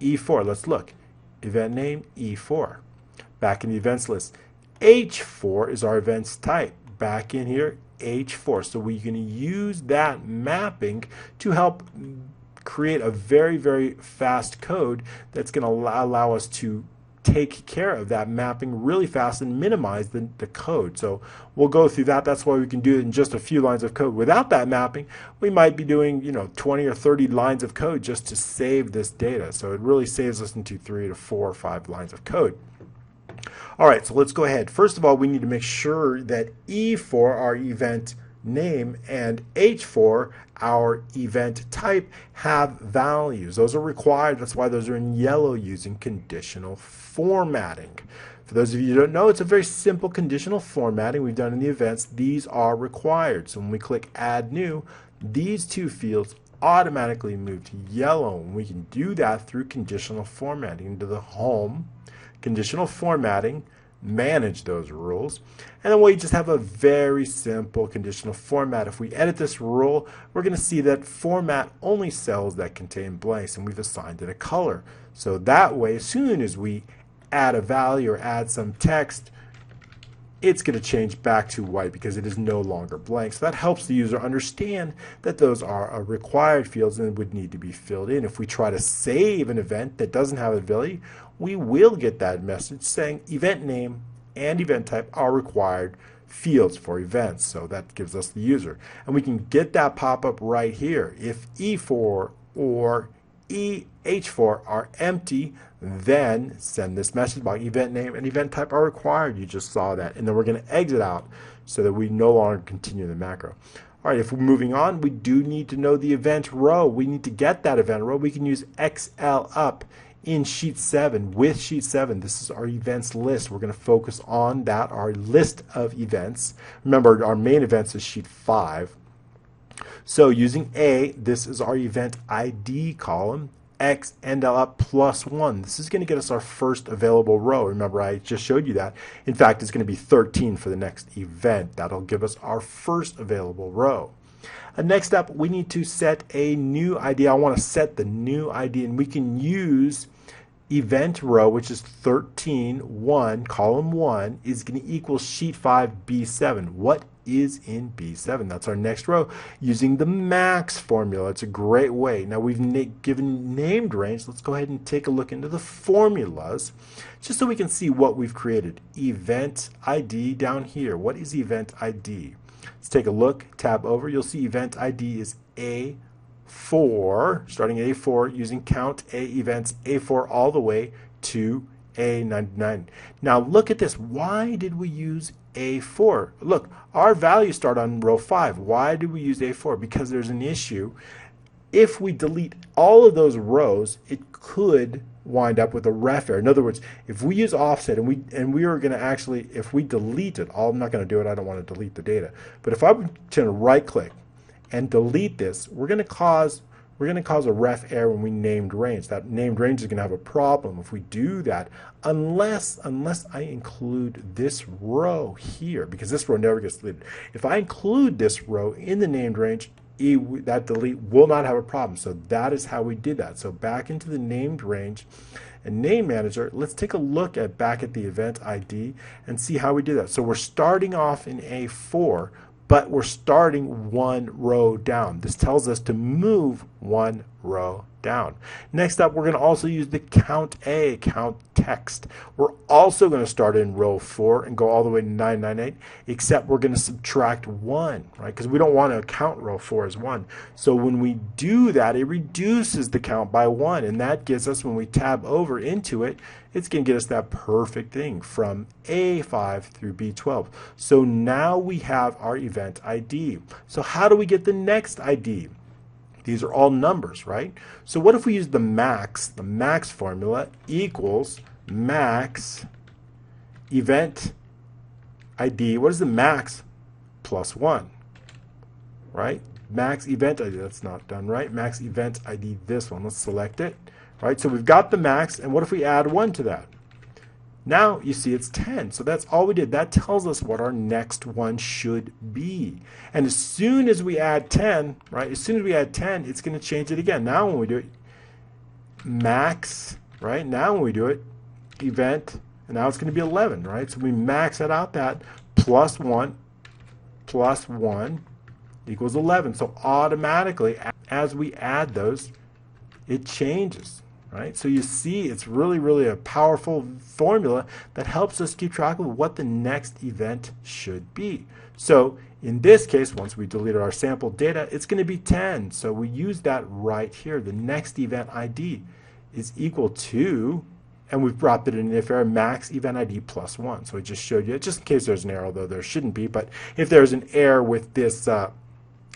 E4, let's look. Event name, E4. Back in the events list. H4 is our events type. Back in here, H4. So we can use that mapping to help create a very, very fast code that's going to allow us to take care of that mapping really fast and minimize the code. So we'll go through that. That's why we can do it in just a few lines of code. Without that mapping, we might be doing 20 or 30 lines of code just to save this data. So it really saves us into 3 to 4 or 5 lines of code. All right, so let's go ahead. First of all, we need to make sure that E4, our event name, and H4, our event type, have values. Those are required. That's why those are in yellow, using conditional formatting. For those of you who don't know, it's a very simple conditional formatting we've done in the events. These are required. So when we click Add New, these two fields automatically move to yellow. And we can do that through conditional formatting. Into the Home, Conditional Formatting, manage those rules, and then we just have a very simple conditional format. If we edit this rule, we're going to see that format only cells that contain blanks, and we've assigned it a color. So that way, as soon as we add a value or add some text, it's going to change back to white because it is no longer blank. So that helps the user understand that those are required fields and would need to be filled in. If we try to save an event that doesn't have a value, we will get that message saying event name and event type are required fields for events. So that gives us the user. And we can get that pop-up right here. If E4 or H4 are empty, then send this message about event name and event type are required. You just saw that. And then we're going to exit out so that we no longer continue the macro. All right, if we're moving on, we do need to know the event row. We need to get that event row. We can use XLUp in Sheet 7 with Sheet 7. This is our events list. We're going to focus on that, our list of events. Remember, our main events is Sheet 5. So using A, this is our event ID column. X NDLUp plus 1. This is going to get us our first available row. Remember, I just showed you that. In fact, it's going to be 13 for the next event. That'll give us our first available row. Next up, we need to set a new ID. I want to set the new ID, and we can use event row, which is 13, 1, column 1, is going to equal sheet 5, B7. What is in B7. That's our next row using the max formula. It's a great way. Now we've given named range. Let's go ahead and take a look into the formulas just so we can see what we've created. Event ID down here. What is event ID? Let's take a look, tab over. You'll see event ID is A4, starting at A4 using count A events A4 all the way to A99. Now look at this. Why did we use A4? Look, our values start on row 5. Why did we use A4? Because there's an issue. If we delete all of those rows, it could wind up with a ref error. In other words, if we use offset and we are going to actually, if we delete it, I'm not going to do it. I don't want to delete the data. But if I'm to right click and delete this, we're going to cause a ref error when we named range. That named range is going to have a problem if we do that, unless I include this row here, because this row never gets deleted. If I include this row in the named range, that delete will not have a problem. So that is how we did that. So back into the named range and name manager, let's take a look back at the event ID and see how we did that. So we're starting off in A4, but we're starting one row down. This tells us to move one row down. Next up, we're going to also use the count text. We're also going to start in row 4 and go all the way to 998, except we're going to subtract 1, right? Because we don't want to count row 4 as 1. So when we do that, it reduces the count by 1, and that gives us, when we tab over into it, it's going to get us that perfect thing from A5 through B12. So now we have our event ID. So how do we get the next ID? These are all numbers, right? So what if we use the max formula equals max event ID. What is the max? Plus 1, right? Max event ID, that's not done right. Max event ID, this one, let's select it, right? So we've got the max, and what if we add 1 to that? Now you see it's 10. So that's all we did. That tells us what our next one should be. And as soon as we add 10, right? As soon as we add 10, it's going to change it again. Now when we do it, max, right? Now when we do it, event, and now it's going to be 11, right? So we max it out, that plus 1 equals 11. So automatically, as we add those, it changes. Right? So you see, it's really a powerful formula that helps us keep track of what the next event should be. So in this case, once we deleted our sample data, it's going to be 10. So we use that right here. The next event ID is equal to, and we've brought it in if error, max event ID plus 1. So I just showed you, just in case there's an error, although there shouldn't be, but if there's an error with this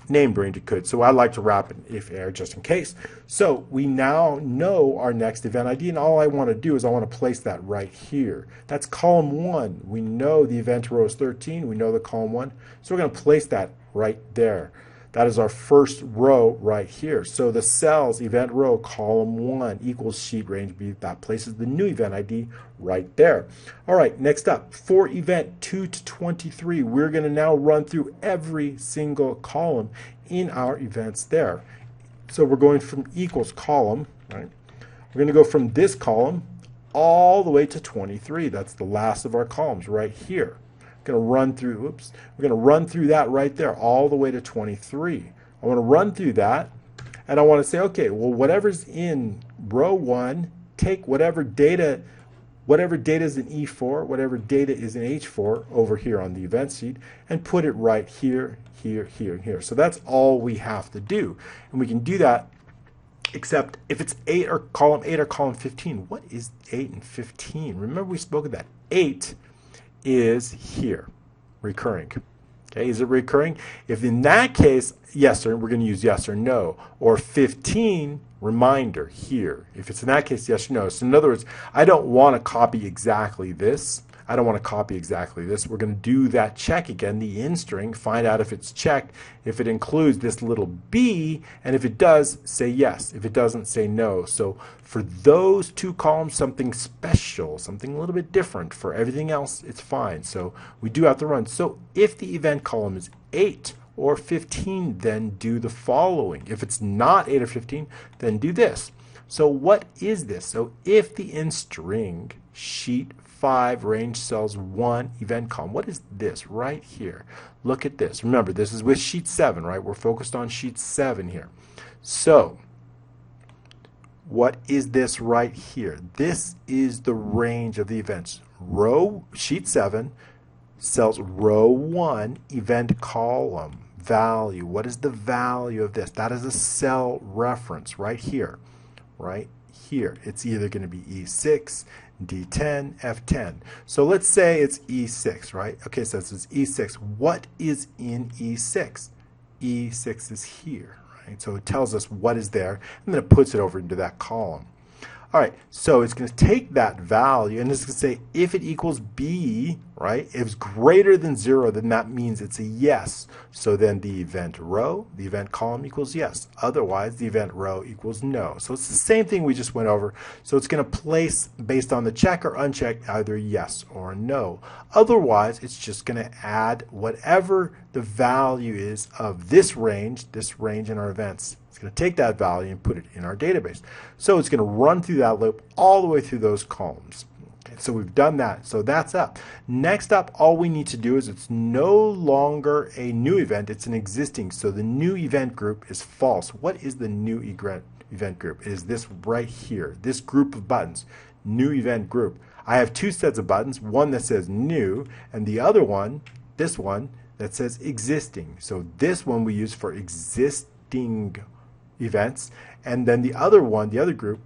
named range, it could. So I like to wrap an if error just in case. So we now know our next event ID, and all I want to do is I want to place that right here. That's column 1. We know the event row is 13. We know the column 1. So we're going to place that right there. That is our first row right here. So the cells event row column 1 equals sheet range B. That places the new event ID right there. All right, next up, for event 2 to 23, we're going to now run through every single column in our events there. So we're going from equals column, right? We're going to go from this column all the way to 23. That's the last of our columns right here. Going to run through, we're going to run through that right there all the way to 23. I want to run through that, and I want to say, okay, well, whatever's in row 1, take whatever data is in E4, whatever data is in H4 over here on the event sheet, and put it right here, here, here, and here. So that's all we have to do, and we can do that. Except if it's 8 or column 8 or column 15, what is 8 and 15? Remember we spoke of that. 8 is here, recurring. Okay, is it recurring? If in that case, yes or we're going to use yes or no, or 15 reminder here. If it's in that case, yes or no. So in other words, I don't want to copy exactly this. I don't want to copy exactly this. We're going to do that check again, the in string, find out if it's checked, if it includes this little b, and if it does, say yes. If it doesn't, say no. So for those 2 columns, something special, something a little bit different. For everything else, it's fine. So we do have to run. So if the event column is 8 or 15, then do the following. If it's not 8 or 15, then do this. So what is this? So if the in string sheet 5, range cells 1, event column. What is this right here? Look at this. Remember, this is with sheet 7, right? We're focused on sheet 7 here. So, what is this right here? This is the range of the events. Row, sheet 7, cells row 1, event column, value. What is the value of this? That is a cell reference right here, right here. It's either going to be E6, D10, F10. So let's say it's E6, right? Okay, so this is E6. What is in E6? E6 is here. So it tells us what is there, and then it puts it over into that column. All right, so it's going to take that value, and it's going to say if it equals B, right? If it's greater than 0, then that means it's a yes. So then the event row, the event column equals yes. Otherwise, the event row equals no. So it's the same thing we just went over. So it's going to place, based on the check or unchecked, either yes or no. Otherwise, it's just going to add whatever the value is of this range in our events. It's going to take that value and put it in our database. So it's going to run through that loop all the way through those columns. Okay, so we've done that. So that's up. Next up, all we need to do is it's no longer a new event. It's an existing. So the new event group is false. What is the new event group? It is this right here, this group of buttons, new event group. I have two sets of buttons, one that says new, and the other one, this one, that says existing. So this one we use for existing events, and then the other one, the other group,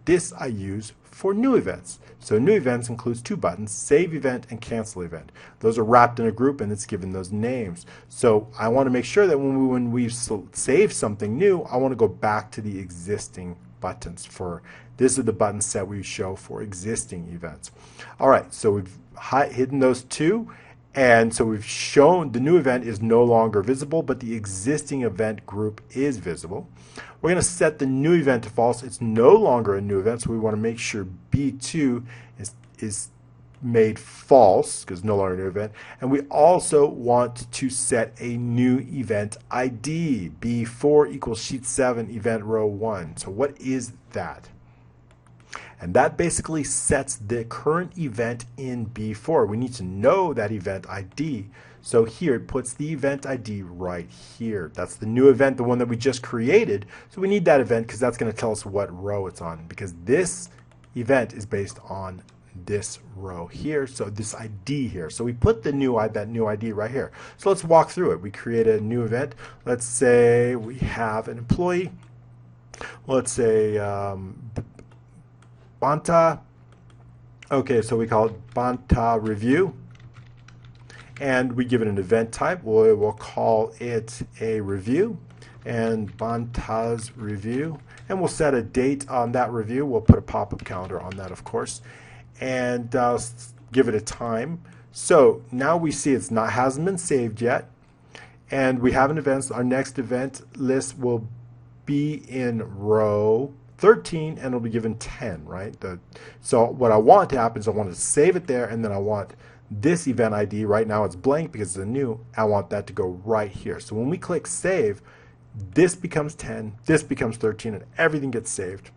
this I use for new events. So new events includes two buttons, save event and cancel event. Those are wrapped in a group and it's given those names. So I want to make sure that when we save something new, I want to go back to the existing buttons. For this is the button set we show for existing events. All right, so we've hidden those two. And so we've shown the new event is no longer visible, but the existing event group is visible. We're going to set the new event to false. It's no longer a new event, so we want to make sure B2 is made false because no longer a new event. And we also want to set a new event ID. B4 equals sheet 7 event row 1. So what is that? And that basically sets the current event in B4. We need to know that event ID. So here it puts the event ID right here. That's the new event, the one that we just created. So we need that event because that's going to tell us what row it's on, because this event is based on this row here, so this ID here. So we put the that new ID right here. So let's walk through it. We create a new event. Let's say we have an employee. Let's say Banta. Okay, so we call it Banta Review, and we give it an event type. We'll call it a review, and Banta's Review, and we'll set a date on that review. We'll put a pop-up calendar on that, of course, and give it a time. So now we see hasn't been saved yet, and we have an event. Our next event list will be in row 13, and it'll be given 10, right? So what I want to happen is I want to save it there, and then I want this event ID. Right now it's blank because it's a new. I want that to go right here. So when we click save, this becomes 10, this becomes 13, and everything gets saved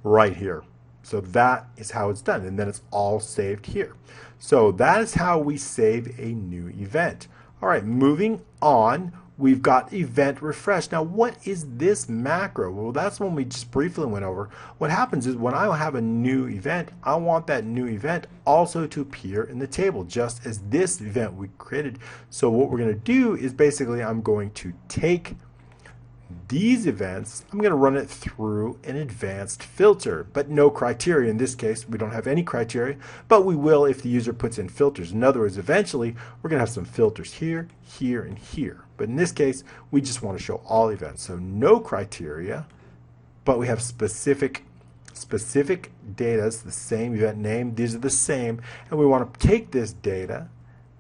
right here. So that is how it's done, and then it's all saved here. So that is how we save a new event. All right, moving on. We've got event refresh. Now, what is this macro? Well, that's one we just briefly went over. What happens is when I have a new event, I want that new event also to appear in the table, just as this event we created. So what we're going to do is basically I'm going to take these events, I'm going to run it through an advanced filter, but no criteria. In this case, we don't have any criteria, but we will if the user puts in filters. In other words, eventually, we're going to have some filters here, here, and here. But in this case, we just want to show all events. So no criteria, but we have specific data. It's the same event name. These are the same. And we want to take this data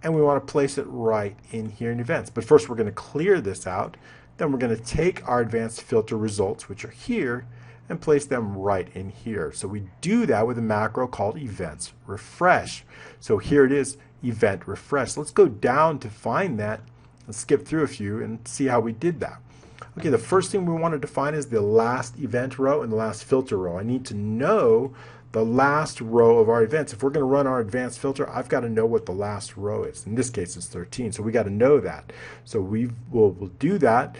and we want to place it right in here in events. But first, we're going to clear this out. Then we're going to take our advanced filter results, which are here, and place them right in here. So we do that with a macro called events refresh. So here it is, event refresh. Let's go down to find that and skip through a few and see how we did that. Okay, the first thing we want to define is the last event row and the last filter row. I need to know the last row of our events. If we're going to run our advanced filter, I've got to know what the last row is. In this case, it's 13, so we got to know that. So we'll do that.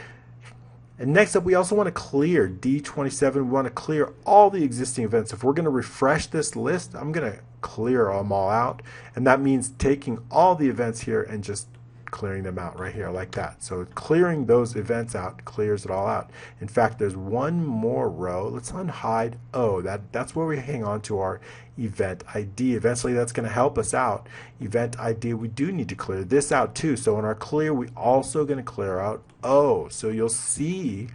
And next up, we also want to clear D27. We want to clear all the existing events. If we're going to refresh this list, I'm going to clear them all out. And that means taking all the events here and just clearing them out right here like that. So clearing those events out clears it all out. In fact, there's one more row. Let's unhide O. That's where we hang on to our event ID. Eventually that's going to help us out. Event ID, we do need to clear this out too. So in our clear, we also going to clear out O. So you'll see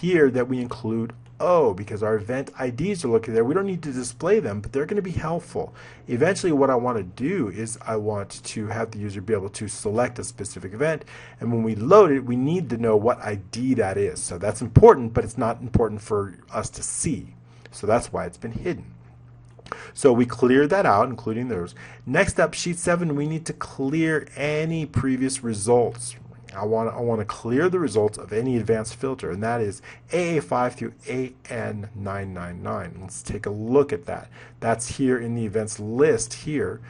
here that we include O because our event IDs are looking there. We don't need to display them, but they're going to be helpful. Eventually what I want to do is I want to have the user be able to select a specific event, and when we load it, we need to know what ID that is. So that's important, but it's not important for us to see. So that's why it's been hidden. So we cleared that out, including those. Next up, sheet 7, we need to clear any previous results. I want to clear the results of any advanced filter, and that is AA5 through AN999. Let's take a look at that. That's here in the events list here,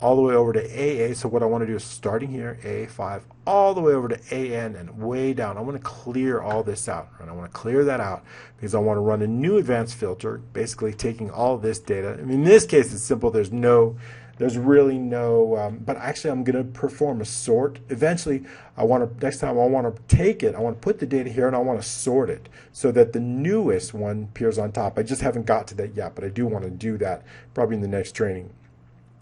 all the way over to AA. So what I want to do is starting here, AA5, all the way over to AN and way down. I want to clear all this out, and I want to clear that out because I want to run a new advanced filter, basically taking all this data. I mean, in this case, it's simple. There's really no, but actually I'm going to perform a sort. Eventually, next time I want to take it, I want to put the data here and I want to sort it so that the newest one appears on top. I just haven't got to that yet, but I do want to do that probably in the next training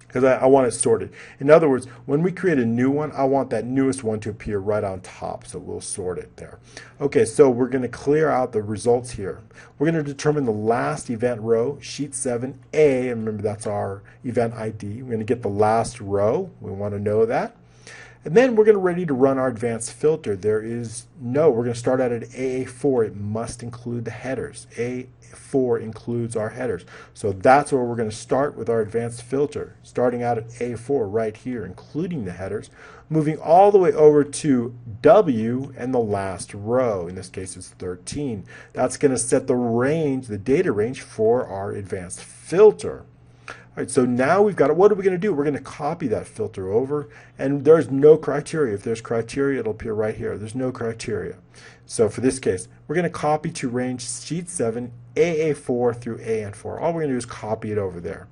because I want it sorted. In other words, when we create a new one, I want that newest one to appear right on top, so we'll sort it there. Okay, so we're going to clear out the results here. We're going to determine the last event row, sheet 7A, and remember that's our event ID. We're going to get the last row. We want to know that. And then we're going to ready to run our advanced filter. We're going to start out at AA4. It must include the headers. A4 includes our headers. So that's where we're going to start with our advanced filter. Starting out at A4 right here, including the headers. Moving all the way over to W and the last row. In this case, it's 13. That's going to set the range, the data range for our advanced filter. All right, so now we've got it. What are we going to do? We're going to copy that filter over, and there's no criteria. If there's criteria, it'll appear right here. There's no criteria. So for this case, we're going to copy to range sheet 7, AA4 through AN4. All we're going to do is copy it over there.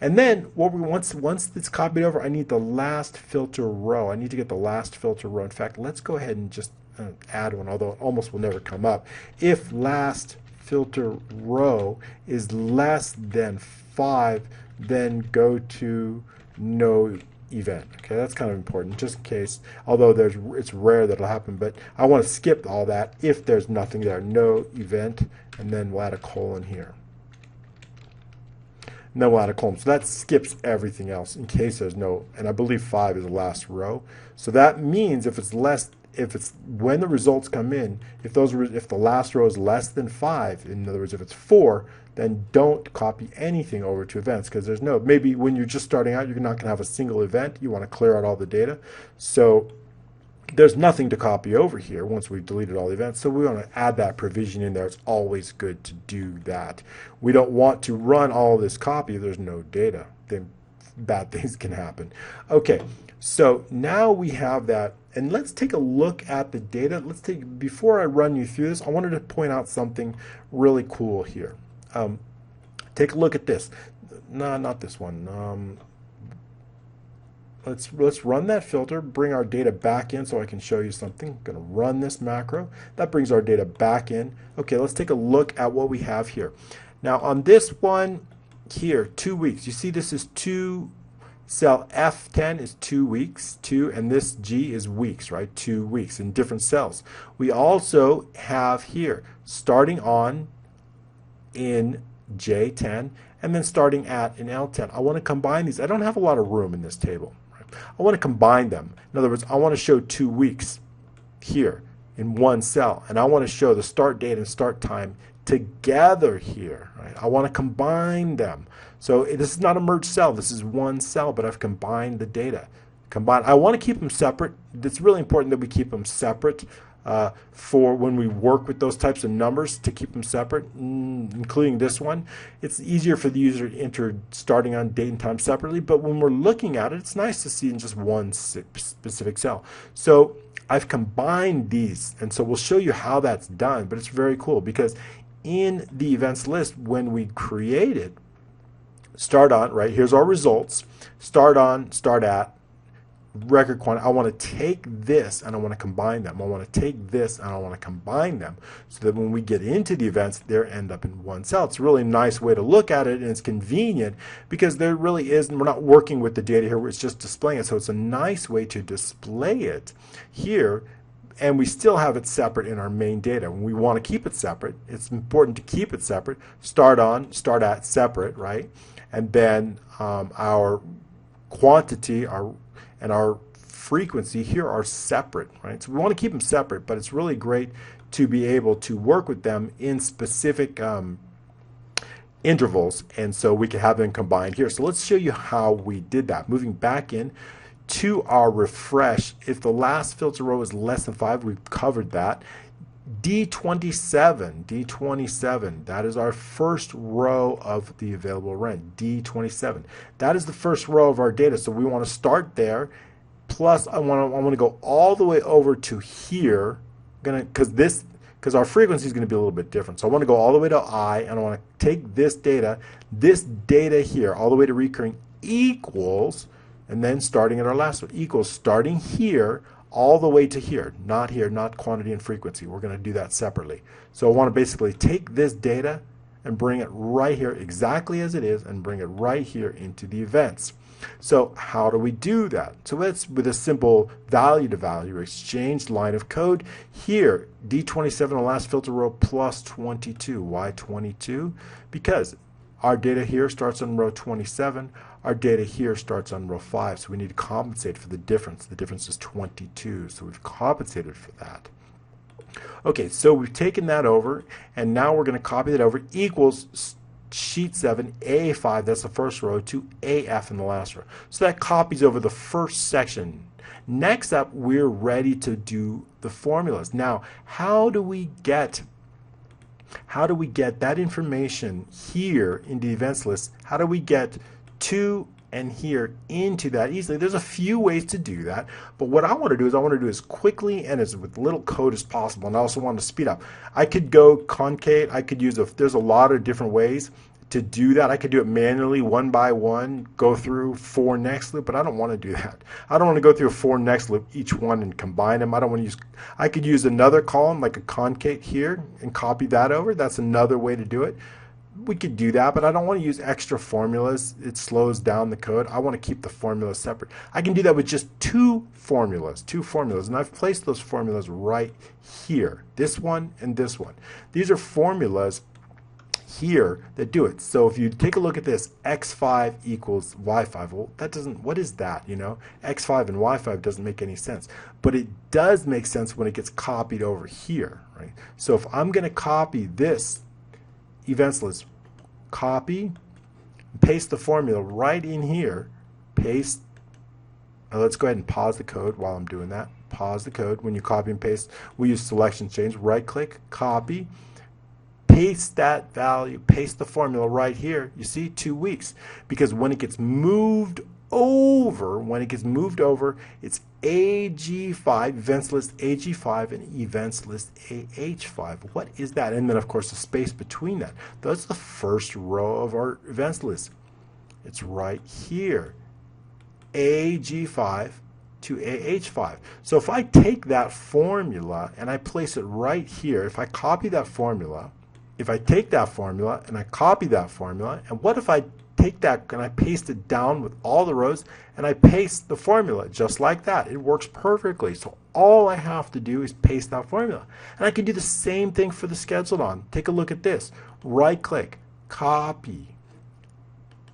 And then once it's copied over, I need the last filter row. I need to get the last filter row. In fact, let's go ahead and just add one, although it almost will never come up. If last filter row is less than 5, then go to no event. Okay, that's kind of important just in case, although it's rare that it'll happen, but I want to skip all that if there's nothing there. No event, and then we'll add a colon here. And then we'll add a colon. So that skips everything else in case there's no, and I believe 5 is the last row. So that means if it's when the results come in, if the last row is less than 5, in other words, if it's 4, then don't copy anything over to events because maybe when you're just starting out, you're not going to have a single event. You want to clear out all the data. So there's nothing to copy over here once we've deleted all the events. So we want to add that provision in there. It's always good to do that. We don't want to run all this copy if there's no data. Then bad things can happen. Okay, so now we have that. And let's take a look at the data. Before I run you through this, I wanted to point out something really cool here. Take a look at this. No, not this one. Let's run that filter, bring our data back in so I can show you something. I'm going to run this macro. That brings our data back in. Okay, let's take a look at what we have here. Now on this one here, 2 weeks. You see this is cell F10 is 2 weeks, and this G is weeks, right? 2 weeks in different cells. We also have here starting on in J10 and then starting at in L10. I want to combine these. I don't have a lot of room in this table. Right? I want to combine them. In other words, I want to show 2 weeks here in one cell, and I want to show the start date and start time together here. Right? I want to combine them. So this is not a merged cell. This is one cell, but I've combined the data. I want to keep them separate. It's really important that we keep them separate. for when we work with those types of numbers to keep them separate, including this one. It's easier for the user to enter starting on date and time separately, but when we're looking at it, it's nice to see in just one specific cell. So I've combined these, and so we'll show you how that's done, but it's very cool because in the events list, when we create it, start on, right, here's our results, start on, start at, record quantity. I want to take this and I want to combine them. I want to take this and I want to combine them so that when we get into the events, they end up in one cell. It's a really nice way to look at it, and it's convenient because there really is, we're not working with the data here, it's just displaying it. So it's a nice way to display it here, and we still have it separate in our main data. When we want to keep it separate, it's important to keep it separate. Start on, start at, separate, right? And then our quantity, and our frequency here are separate, right? So we want to keep them separate, but it's really great to be able to work with them in specific intervals, and so we can have them combined here. So let's show you how we did that. Moving back in to our refresh, if the last filter row is less than 5, we've covered that. D27, that is our first row of the available rent, D27. That is the first row of our data, so we want to start there, plus I want to go all the way over to here, because our frequency is going to be a little bit different. So I want to go all the way to I, and I want to take this data here, all the way to recurring equals, and then starting at our last one, equals starting here, all the way to here, not quantity and frequency. We're going to do that separately. So I want to basically take this data and bring it right here exactly as it is and bring it right here into the events. So how do we do that? So let's, with a simple value to value exchange line of code here, D27 the last filter row plus 22. Why 22? Because our data here starts on row 27. Our data here starts on row 5, so we need to compensate for the difference. The difference is 22, so we've compensated for that. Okay, so we've taken that over, and now we're going to copy that over, equals sheet 7, A5, that's the first row, to AF in the last row. So that copies over the first section. Next up, we're ready to do the formulas. Now, how do we get that information here in the events list? How do we get to and here into that easily? There's a few ways to do that, but what I want to do is as quickly and as with little code as possible, and I also want to speed up. I could go concate, I could use there's a lot of different ways to do that. I could do it manually, one by one, go through for next loop, but I don't want to do that. I don't want to go through a for next loop, each one, and combine them. I could use another column like a concate here and copy that over. That's another way to do it. We could do that, but I don't want to use extra formulas. It slows down the code. I want to keep the formulas separate. I can do that with just two formulas, and I've placed those formulas right here, this one and this one. These are formulas here that do it. So if you take a look at this, x5 equals y5, well, what is that, x5 and y5 doesn't make any sense, but it does make sense when it gets copied over here, right? So if I'm going to copy this events list, copy, paste the formula right in here, paste. Let's go ahead and pause the code while I'm doing that. Pause the code. When you copy and paste, we use selection change, right click, copy, paste that value, paste the formula right here. You see, 2 weeks, because when it gets moved over, it's AG5, events list AG5 and events list AH5. What is that? And then of course the space between that. That's the first row of our events list. It's right here, AG5 to AH5. So if I take that formula and I place it right here, if I copy that formula, if I take that formula and I copy that formula, and what if I take that and I paste it down with all the rows and I paste the formula just like that? It works perfectly. So all I have to do is paste that formula. And I can do the same thing for the scheduled on. Take a look at this. Right click, copy,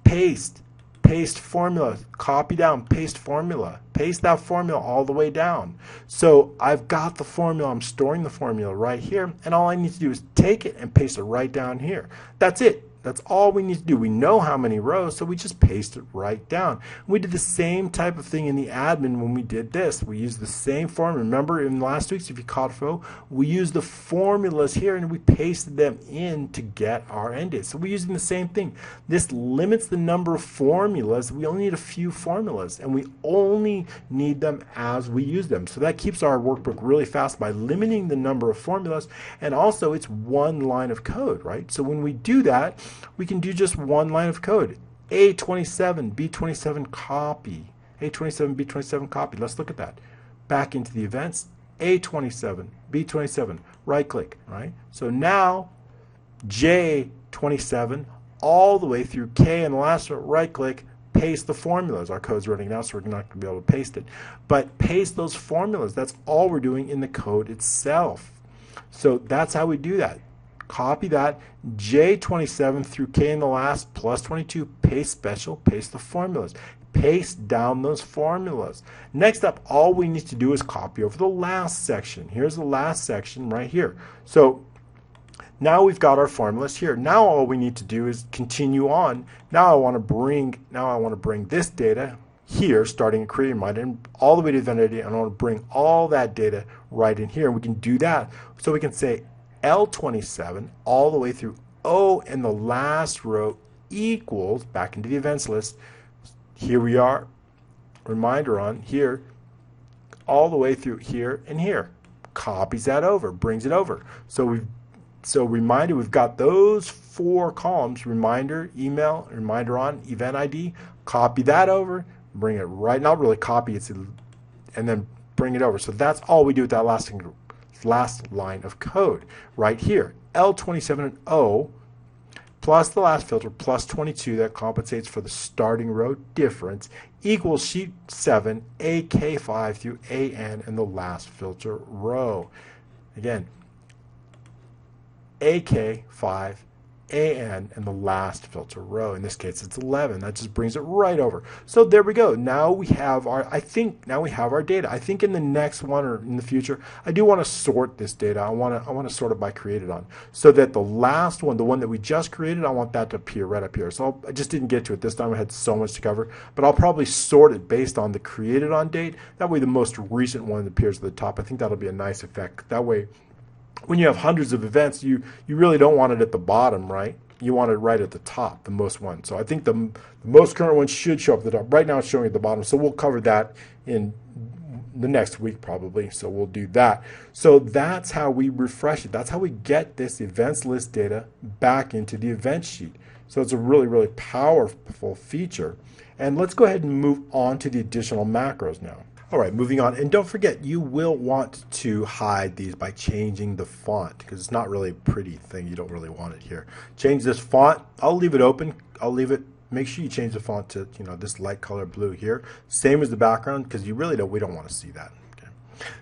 paste, paste formula, copy down, paste formula, paste that formula all the way down. So I've got the formula, I'm storing the formula right here, and all I need to do is take it and paste it right down here. That's it. That's all we need to do. We know how many rows, so we just paste it right down. We did the same type of thing in the admin when we did this. We used the same formula. Remember in last week's, if you caught flow, we used the formulas here and we pasted them in to get our end date. So we're using the same thing. This limits the number of formulas. We only need a few formulas, and we only need them as we use them. So that keeps our workbook really fast by limiting the number of formulas, and also it's one line of code, right? So when we do that, we can do just one line of code. A27, B27 copy. A27, B27 copy. Let's look at that. Back into the events. A27, B27. Right click, right? So now J27 all the way through K and the last one, right click, paste the formulas. Our code's running now, so we're not going to be able to paste it. But paste those formulas. That's all we're doing in the code itself. So that's how we do that. Copy that, J27 through K in the last, plus 22, paste special, paste the formulas. Paste down those formulas. Next up, all we need to do is copy over the last section. Here's the last section right here. So now we've got our formulas here. Now all we need to do is continue on. Now I want to bring this data here, starting at create reminder, and all the way to event ID, and I want to bring all that data right in here. And we can do that. So we can say L27 all the way through O and the last row equals, back into the events list, here we are, reminder on here, all the way through here and here. Copies that over, brings it over. So reminder, we've got those 4 columns, reminder, email, reminder on, event ID, copy that over, bring it right, not really copy it, and then bring it over. So that's all we do with that last line of code right here. L27 and O plus the last filter plus 22 that compensates for the starting row difference equals sheet 7 AK5 through AN and the last filter row. Again, AK5 AN and the last filter row. In this case, it's 11. That just brings it right over. So there we go. Now we have our, now we have our data. I think in the next one or in the future, I do want to sort this data. I want to sort it by created on, so that the last one, the one that we just created, I want that to appear right up here. So I just didn't get to it this time. I had so much to cover, but I'll probably sort it based on the created on date. That way the most recent one appears at the top. I think that'll be a nice effect. That way, when you have hundreds of events, you really don't want it at the bottom, right? You want it right at the top, the most one. So I think the most current one should show up at the top. Right now it's showing at the bottom, so we'll cover that in the next week probably. So we'll do that. So that's how we refresh it. That's how we get this events list data back into the event sheet. So it's a really, really powerful feature. And let's go ahead and move on to the additional macros now. All right, moving on. And don't forget, you will want to hide these by changing the font, because it's not really a pretty thing. You don't really want it here. Change this font. I'll leave it open. I'll leave it. Make sure you change the font to, this light color blue here. Same as the background, because we don't want to see that. Okay.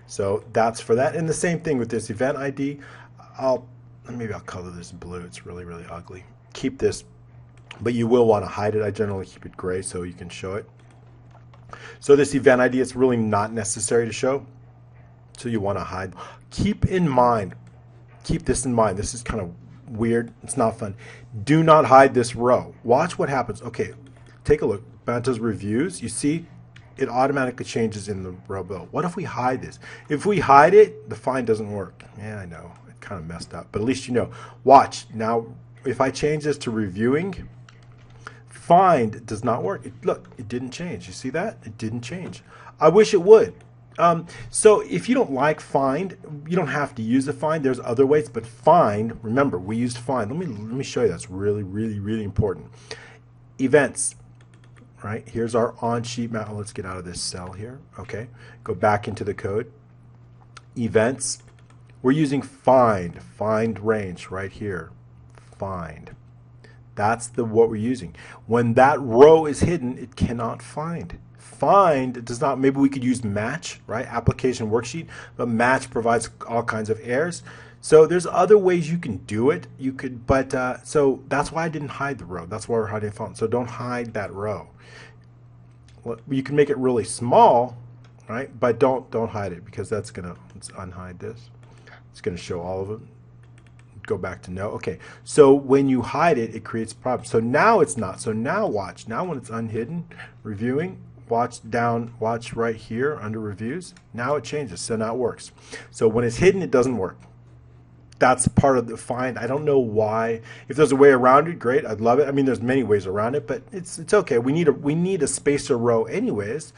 So that's for that. And the same thing with this event ID. Maybe I'll color this blue. It's really, really ugly. Keep this, but you will want to hide it. I generally keep it gray so you can show it. So this event ID, it's really not necessary to show, so you want to hide. Keep this in mind. This is kind of weird. It's not fun. Do not hide this row. Watch what happens. Okay, take a look. Banta's reviews. You see, it automatically changes in the row below. What if we hide this? If we hide it, the find doesn't work. Yeah, I know. It kind of messed up, but at least you know. Watch. Now, if I change this to reviewing, find does not work. Look, it didn't change. You see that? It didn't change. I wish it would. So if you don't like find, you don't have to use the find. There's other ways, but find, remember, we used find. Let me show you. That's really, really, really important. Events, right? Here's our on-sheet map. Let's get out of this cell here. Okay. Go back into the code. Events. We're using find range right here. Find. That's what we're using. When that row is hidden, it cannot find. Find does not, maybe we could use match, right? Application worksheet, but match provides all kinds of errors. So there's other ways you can do it. You could, but so that's why I didn't hide the row. That's why we're hiding font. So don't hide that row. Well, you can make it really small, right? But don't hide it, because let's unhide this. It's gonna show all of it. go back to no. Okay, so when you hide it, it creates problems. So now it's not. So now watch. Now when it's unhidden, reviewing, watch down, watch right here under reviews. Now it changes. So now it works. So when it's hidden, it doesn't work. That's part of the find. I don't know why. If there's a way around it, great. I'd love it. I mean, there's many ways around it, but it's okay. We need a spacer row anyways.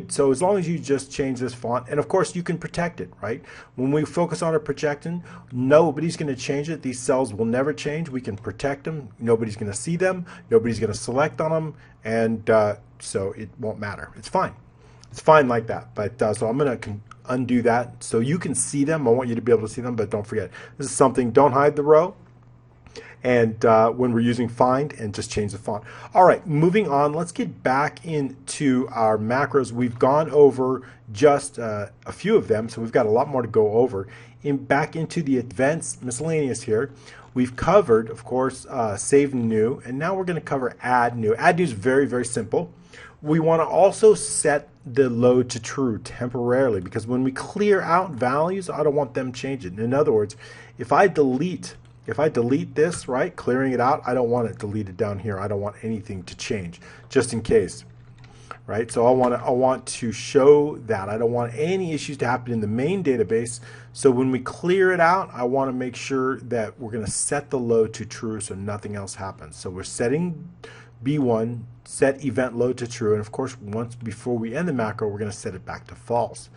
So as long as you just change this font, and of course you can protect it, right? When we focus on our protecting, nobody's going to change it. These cells will never change. We can protect them. Nobody's going to see them. Nobody's going to select on them, and so it won't matter. It's fine. It's fine like that. But so I'm going to undo that so you can see them. I want you to be able to see them, but don't forget, this is something, don't hide the row. And when we're using find, and just change the font. All right, moving on, let's get back into our macros. We've gone over just a few of them, so we've got a lot more to go over. Back into the advanced miscellaneous here, we've covered, of course, save new, and now we're going to cover add new. Add new is very, very simple. We want to also set the load to true temporarily, because when we clear out values, I don't want them changing. In other words, if I delete this, right, clearing it out, I don't want it deleted down here. I don't want anything to change, just in case, right? So I want to show that. I don't want any issues to happen in the main database. So when we clear it out, I want to make sure that we're going to set the load to true so nothing else happens. So we're setting B1, set event load to true, and of course once before we end the macro, we're going to set it back to false.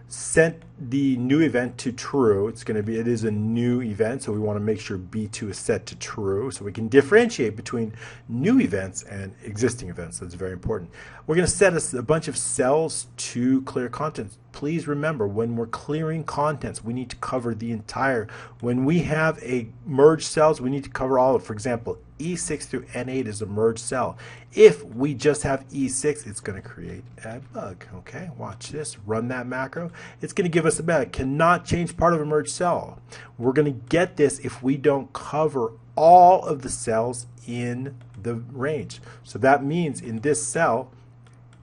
Set the new event to true. It is a new event, so we want to make sure B2 is set to true so we can differentiate between new events and existing events. That's very important. We're going to set a bunch of cells to clear contents. Please remember, when we're clearing contents, we need to cover the entire. When we have a merged cells, we need to cover all of it. For example, E6 through N8 is a merged cell. If we just have E6, it's going to create a bug. Okay, watch this. Run that macro. It's going to give us a bug. Cannot change part of a merged cell. We're going to get this if we don't cover all of the cells in the range. So that means in this cell,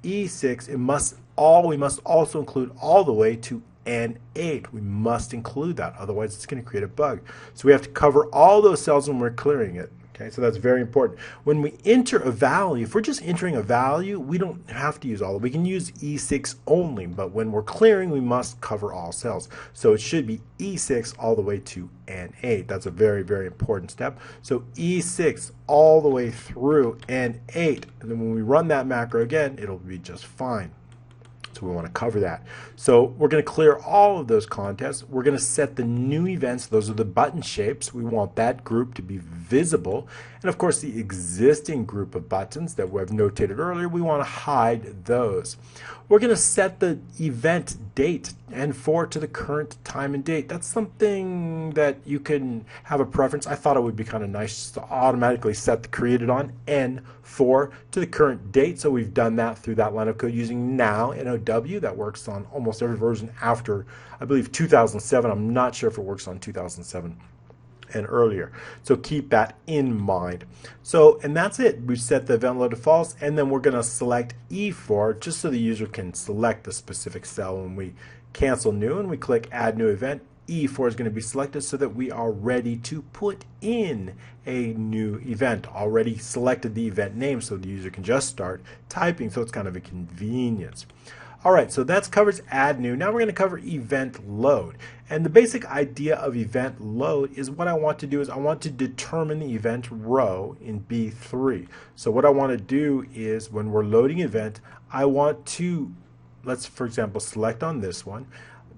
E6, we must also include all the way to N8. We must include that, otherwise it's going to create a bug. So we have to cover all those cells when we're clearing it. Okay, so that's very important. When we enter a value, if we're just entering a value, we don't have to use all of it. We can use E6 only, but when we're clearing, we must cover all cells. So it should be E6 all the way to N8. That's a very, very important step. So E6 all the way through N8. And then when we run that macro again, it'll be just fine. So we want to cover that. So we're going to clear all of those contents. We're going to set the new events. Those are the button shapes. We want that group to be visible. And of course, the existing group of buttons that we've notated earlier, we want to hide those. We're going to set the event date N4 to the current time and date. That's something that you can have a preference. I thought it would be kind of nice to automatically set the created on N4 to the current date. So we've done that through that line of code using now NOW. That works on almost every version after, I believe, 2007. I'm not sure if it works on 2007 and earlier. So keep that in mind. So, and that's it. We set the event load to false, and then we're going to select E4 just so the user can select the specific cell. When we cancel new and we click add new event, E4 is going to be selected so that we are ready to put in a new event. Already selected the event name so the user can just start typing, so it's kind of a convenience. All right, so that covers add new. Now we're going to cover event load. And the basic idea of event load is what I want to do is I want to determine the event row in B3. So what I want to do is when we're loading event, I want to, let's for example select on this one.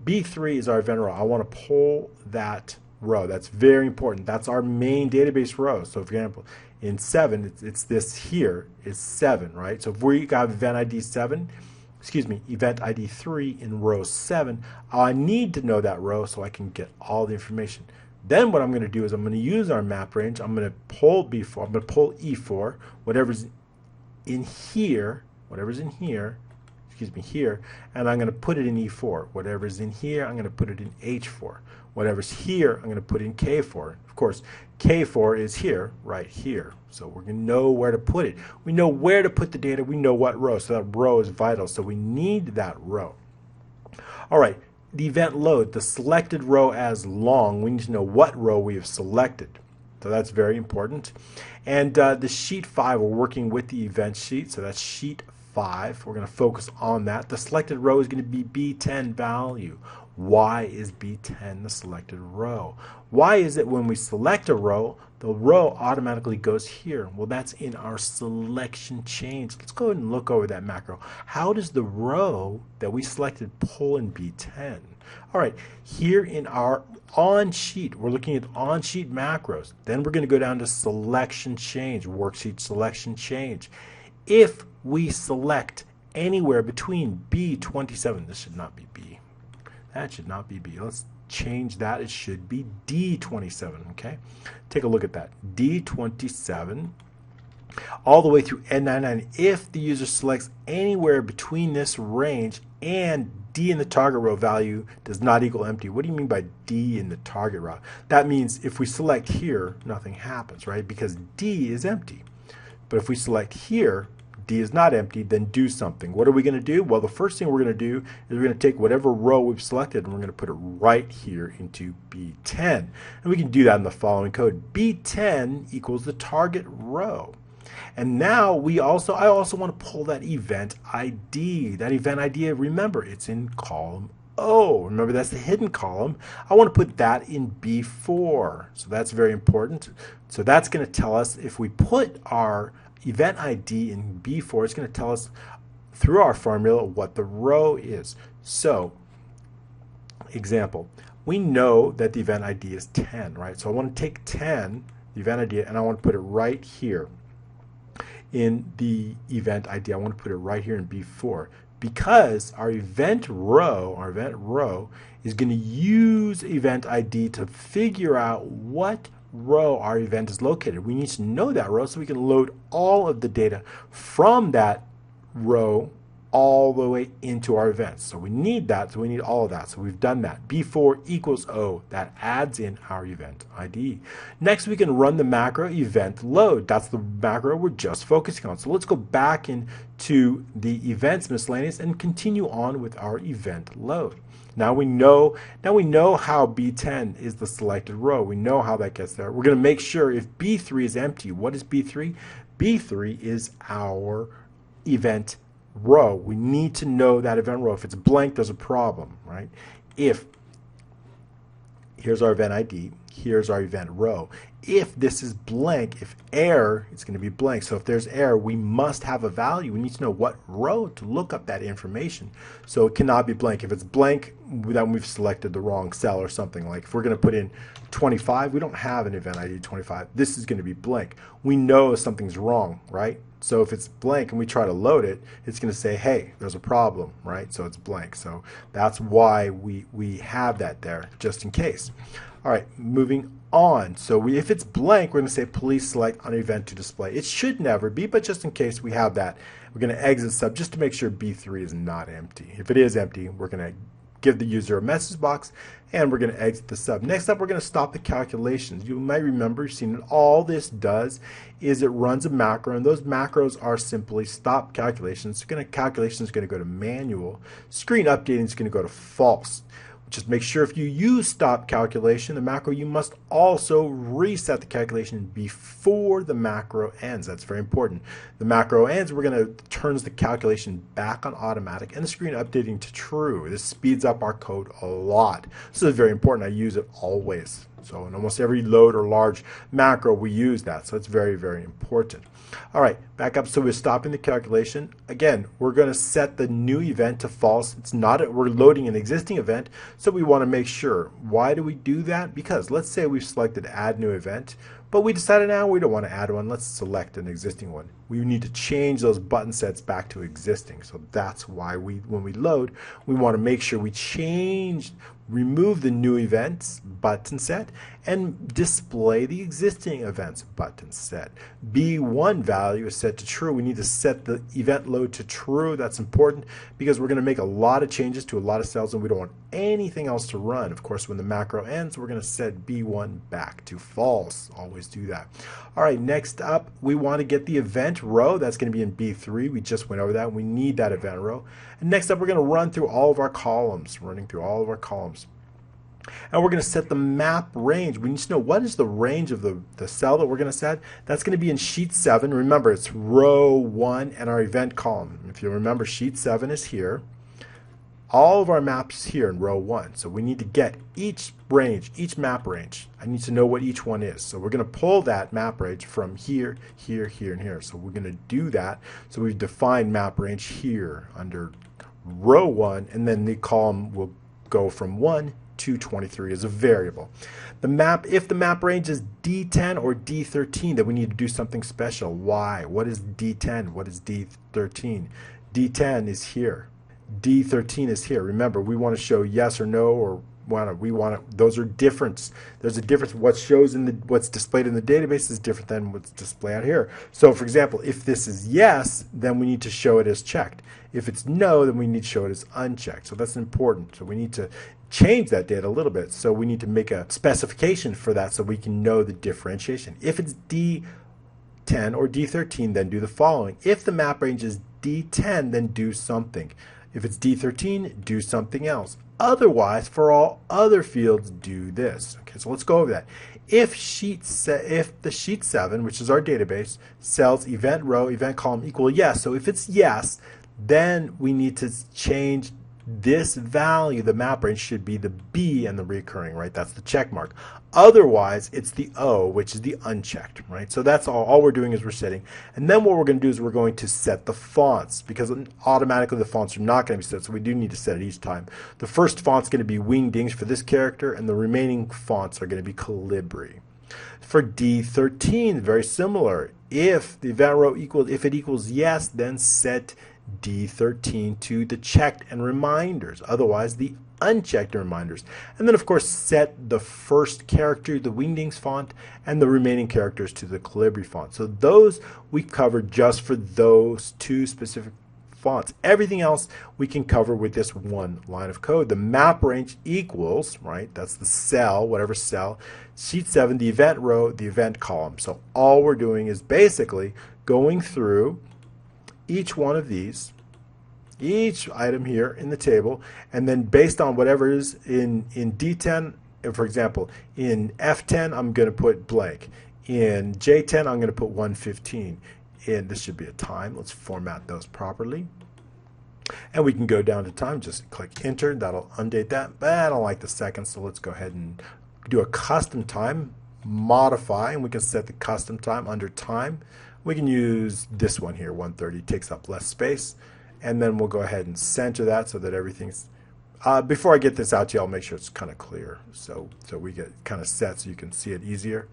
B3 is our event row. I want to pull that row. That's very important. That's our main database row. So for example, in 7, it's this here is 7, right? So if we got event ID 7, event ID 3 in row 7, I need to know that row so I can get all the information. Then what I'm going to do is I'm going to use our map range. I'm going to pull B4, I'm going to pull E4, whatever's in here, here, and I'm going to put it in E4. Whatever's in here, I'm going to put it in H4. Whatever's here, I'm going to put in K4. Of course, K4 is here, right here. So we're going to know where to put it. We know where to put the data. We know what row. So that row is vital. So we need that row. All right. the event load, the selected row as long, we need to know what row we have selected. So that's very important. And the sheet 5, we're working with the event sheet, so that's sheet 5. We're going to focus on that. The selected row is going to be B10 value. Why is B10 the selected row? Why is it when we select a row, the row automatically goes here? Well, that's in our selection change. Let's go ahead and look over that macro. How does the row that we selected pull in B10? All right, here in our on sheet, we're looking at on sheet macros. Then we're going to go down to selection change, worksheet selection change. If we select anywhere between B27, this should not be B. That should not be B. Let's change that. It should be D27, okay? Take a look at that. D27 all the way through N99. If the user selects anywhere between this range and D in the target row value does not equal empty. What do you mean by D in the target row? That means if we select here, nothing happens, right? Because D is empty. But if we select here, D is not empty, then do something. What are we going to do? Well, the first thing we're going to do is we're going to take whatever row we've selected and we're going to put it right here into B10. And we can do that in the following code. B10 equals the target row. And now I also want to pull that event ID. That event ID, remember, it's in column O. Remember, that's the hidden column. I want to put that in B4. So that's very important. So that's going to tell us if we put our event ID in B4, it's going to tell us through our formula what the row is. So, example, we know that the event ID is 10, right? So I want to take 10, the event ID, and I want to put it right here in the event ID. I want to put it right here in B4 because our event row is going to use event ID to figure out what row our event is located. We need to know that row so we can load all of the data from that row all the way into our events. So we need that, so we need all of that. So we've done that. B4 equals O. That adds in our event ID. Next, we can run the macro event load. That's the macro we're just focusing on. So let's go back into the events miscellaneous and continue on with our event load. Now we know how B10 is the selected row. We know how that gets there. We're going to make sure if B3 is empty. What is B3? B3 is our event row. We need to know that event row. If it's blank, there's a problem, right? Here's our event ID, here's our event row. If this is blank, if error, it's going to be blank. So if there's error, we must have a value. We need to know what row to look up that information. So it cannot be blank. If it's blank, then we've selected the wrong cell or something. Like if we're going to put in 25, we don't have an event ID 25. This is going to be blank. We know something's wrong, right? So if it's blank and we try to load it, it's going to say, hey, there's a problem, right? So it's blank. So that's why we have that there, just in case. All right, moving on. So if it's blank, we're going to say please select on event to display. It should never be, but just in case we have that, we're going to exit sub just to make sure B3 is not empty. If it is empty, we're going to give the user a message box and we're going to exit the sub. Next up, we're going to stop the calculations. You might remember, you've seen that all this does is it runs a macro, and those macros are simply stop calculations. Calculation is going to go to manual. Screen updating is going to go to false. Just make sure if you use stop calculation, the macro, you must also reset the calculation before the macro ends. That's very important. The macro ends, we're going to turn the calculation back on automatic and the screen updating to true. This speeds up our code a lot. This is very important. I use it always. So in almost every load or large macro, we use that. So it's very, very important. All right, back up. So we're stopping the calculation. Again, we're going to set the new event to false. It's not, we're loading an existing event, so we want to make sure. Why do we do that? Because let's say we've selected add new event, but we decided now we don't want to add one. Let's select an existing one. We need to change those button sets back to existing. So that's why when we load, we want to make sure we remove the new events button set, and display the existing events button set. B1 value is set to true. We need to set the event load to true. That's important because we're going to make a lot of changes to a lot of cells and we don't want anything else to run. Of course, when the macro ends, we're going to set B1 back to false. Always do that. All right, next up, we want to get the event row. That's going to be in B3. We just went over that. We need that event row. And next up, we're going to run through all of our columns, And we're going to set the map range. We need to know what is the range of the cell that we're going to set. That's going to be in sheet 7. Remember, it's row 1 and our event column. If you remember, sheet 7 is here. All of our maps here in row 1. So we need to get each range, each map range. I need to know what each one is. So we're going to pull that map range from here, here, here, and here. So we're going to do that. So we've defined map range here under row 1, and then the column will go from 1 to 23 as a variable. If the map range is D10 or D13, then we need to do something special. Why? What is D10? What is D13? D10 is here. D13 is here. Remember, we want to show yes or no, or those are different. There's a difference. What's displayed in the database is different than what's displayed out here. So for example, if this is yes, then we need to show it as checked. If it's no, then we need to show it as unchecked. So that's important. So we need to change that data a little bit. So we need to make a specification for that so we can know the differentiation. If it's D10 or D13, then do the following. If the map range is D10, then do something. If it's D13, do something else. Otherwise, for all other fields, do this. Okay, so let's go over that. If the sheet 7, which is our database, cells event row, event column equal yes. So if it's yes, then we need to change this value. The map range should be the B and the recurring, right? That's the check mark. Otherwise, it's the O, which is the unchecked, right? So that's all we're doing is we're setting. And then what we're going to do is we're going to set the fonts, because automatically the fonts are not going to be set, so we do need to set it each time. The first font's going to be Wingdings for this character, and the remaining fonts are going to be Calibri. For D13, very similar. If the event row equals yes, then set D13 to the checked and reminders, otherwise the unchecked and reminders. And then of course set the first character, the Wingdings font, and the remaining characters to the Calibri font. So those we covered just for those two specific fonts. Everything else we can cover with this one line of code. The map range equals, right, that's the cell, whatever cell, sheet 7, the event row, the event column. So all we're doing is basically going through each one of these, each item here in the table, and then based on whatever is in D10, for example, in F10 I'm going to put blank, in J10 I'm going to put 115, and this should be a time. Let's format those properly, and we can go down to time. Just click enter, that'll undate that, but I don't like the seconds, so let's go ahead and do a custom time, modify, and we can set the custom time under time. We can use this one here, 130, takes up less space, and then we'll go ahead and center that so that everything's, before I get this out to you, I'll make sure it's kind of clear, so we get kind of set so you can see it easier.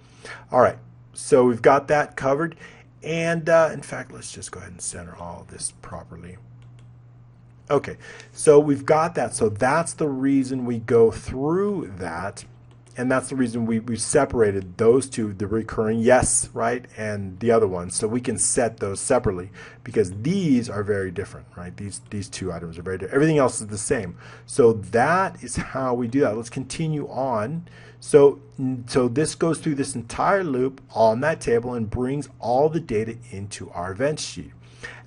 All right, so we've got that covered, and in fact, let's just go ahead and center all this properly. Okay, so we've got that, so that's the reason we go through that. And that's the reason we separated those two, the recurring yes, right, and the other one, so we can set those separately because these are very different, right? These two items are very different. Everything else is the same. So that is how we do that. Let's continue on. So this goes through this entire loop on that table and brings all the data into our event sheet.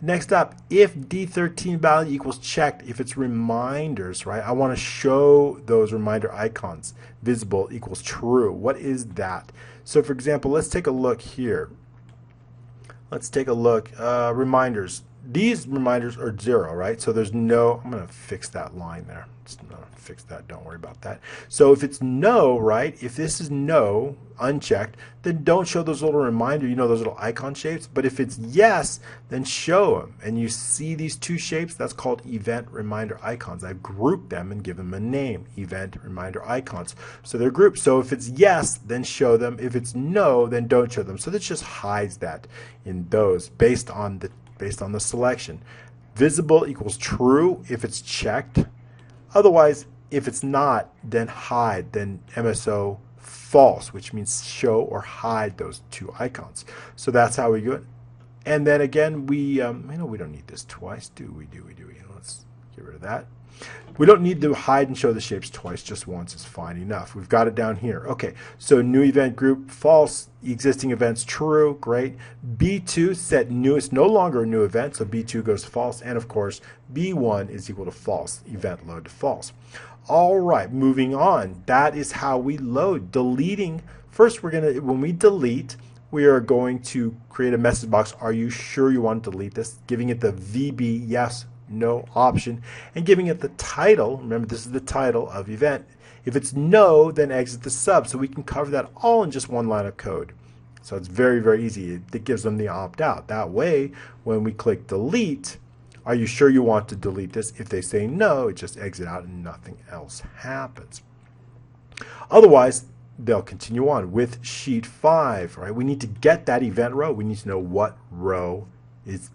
Next up, if D13 value equals checked, if it's reminders, right? I want to show those reminder icons. Visible equals true. What is that? So for example, let's take a look here. Let's take a look. Reminders. These reminders are 0, right? So there's no, I'm going to fix that line there. Fix that, don't worry about that. So if it's no, right, if this is no, unchecked, then don't show those little reminder, those little icon shapes. But if it's yes, then show them. And you see these two shapes, that's called event reminder icons. I've grouped them and given them a name, event reminder icons. So they're grouped. So if it's yes, then show them. If it's no, then don't show them. So this just hides that in those based on the selection. Visible equals true if it's checked. Otherwise, if it's not, then hide, then MSO false, which means show or hide those two icons. So that's how we do it. And then again, we we don't need this twice, do we? Let's get rid of that. We don't need to hide and show the shapes twice, just once is fine enough. We've got it down here. Okay, so new event group, false, existing events, true, great. B2 set new, it's no longer a new event, so B2 goes to false, and of course, B1 is equal to false, event load to false. All right, moving on. That is how we load. Deleting, first when we delete, we are going to create a message box. Are you sure you want to delete this? Giving it the VB yes, no option, and giving it the title. Remember, this is the title of event. If it's no, then exit the sub. So we can cover that all in just one line of code. So it's very, very easy. It gives them the opt out. That way, when we click delete, are you sure you want to delete this? If they say no, it just exit out and nothing else happens. Otherwise, they'll continue on with sheet 5. Right? We need to get that event row. We need to know what row is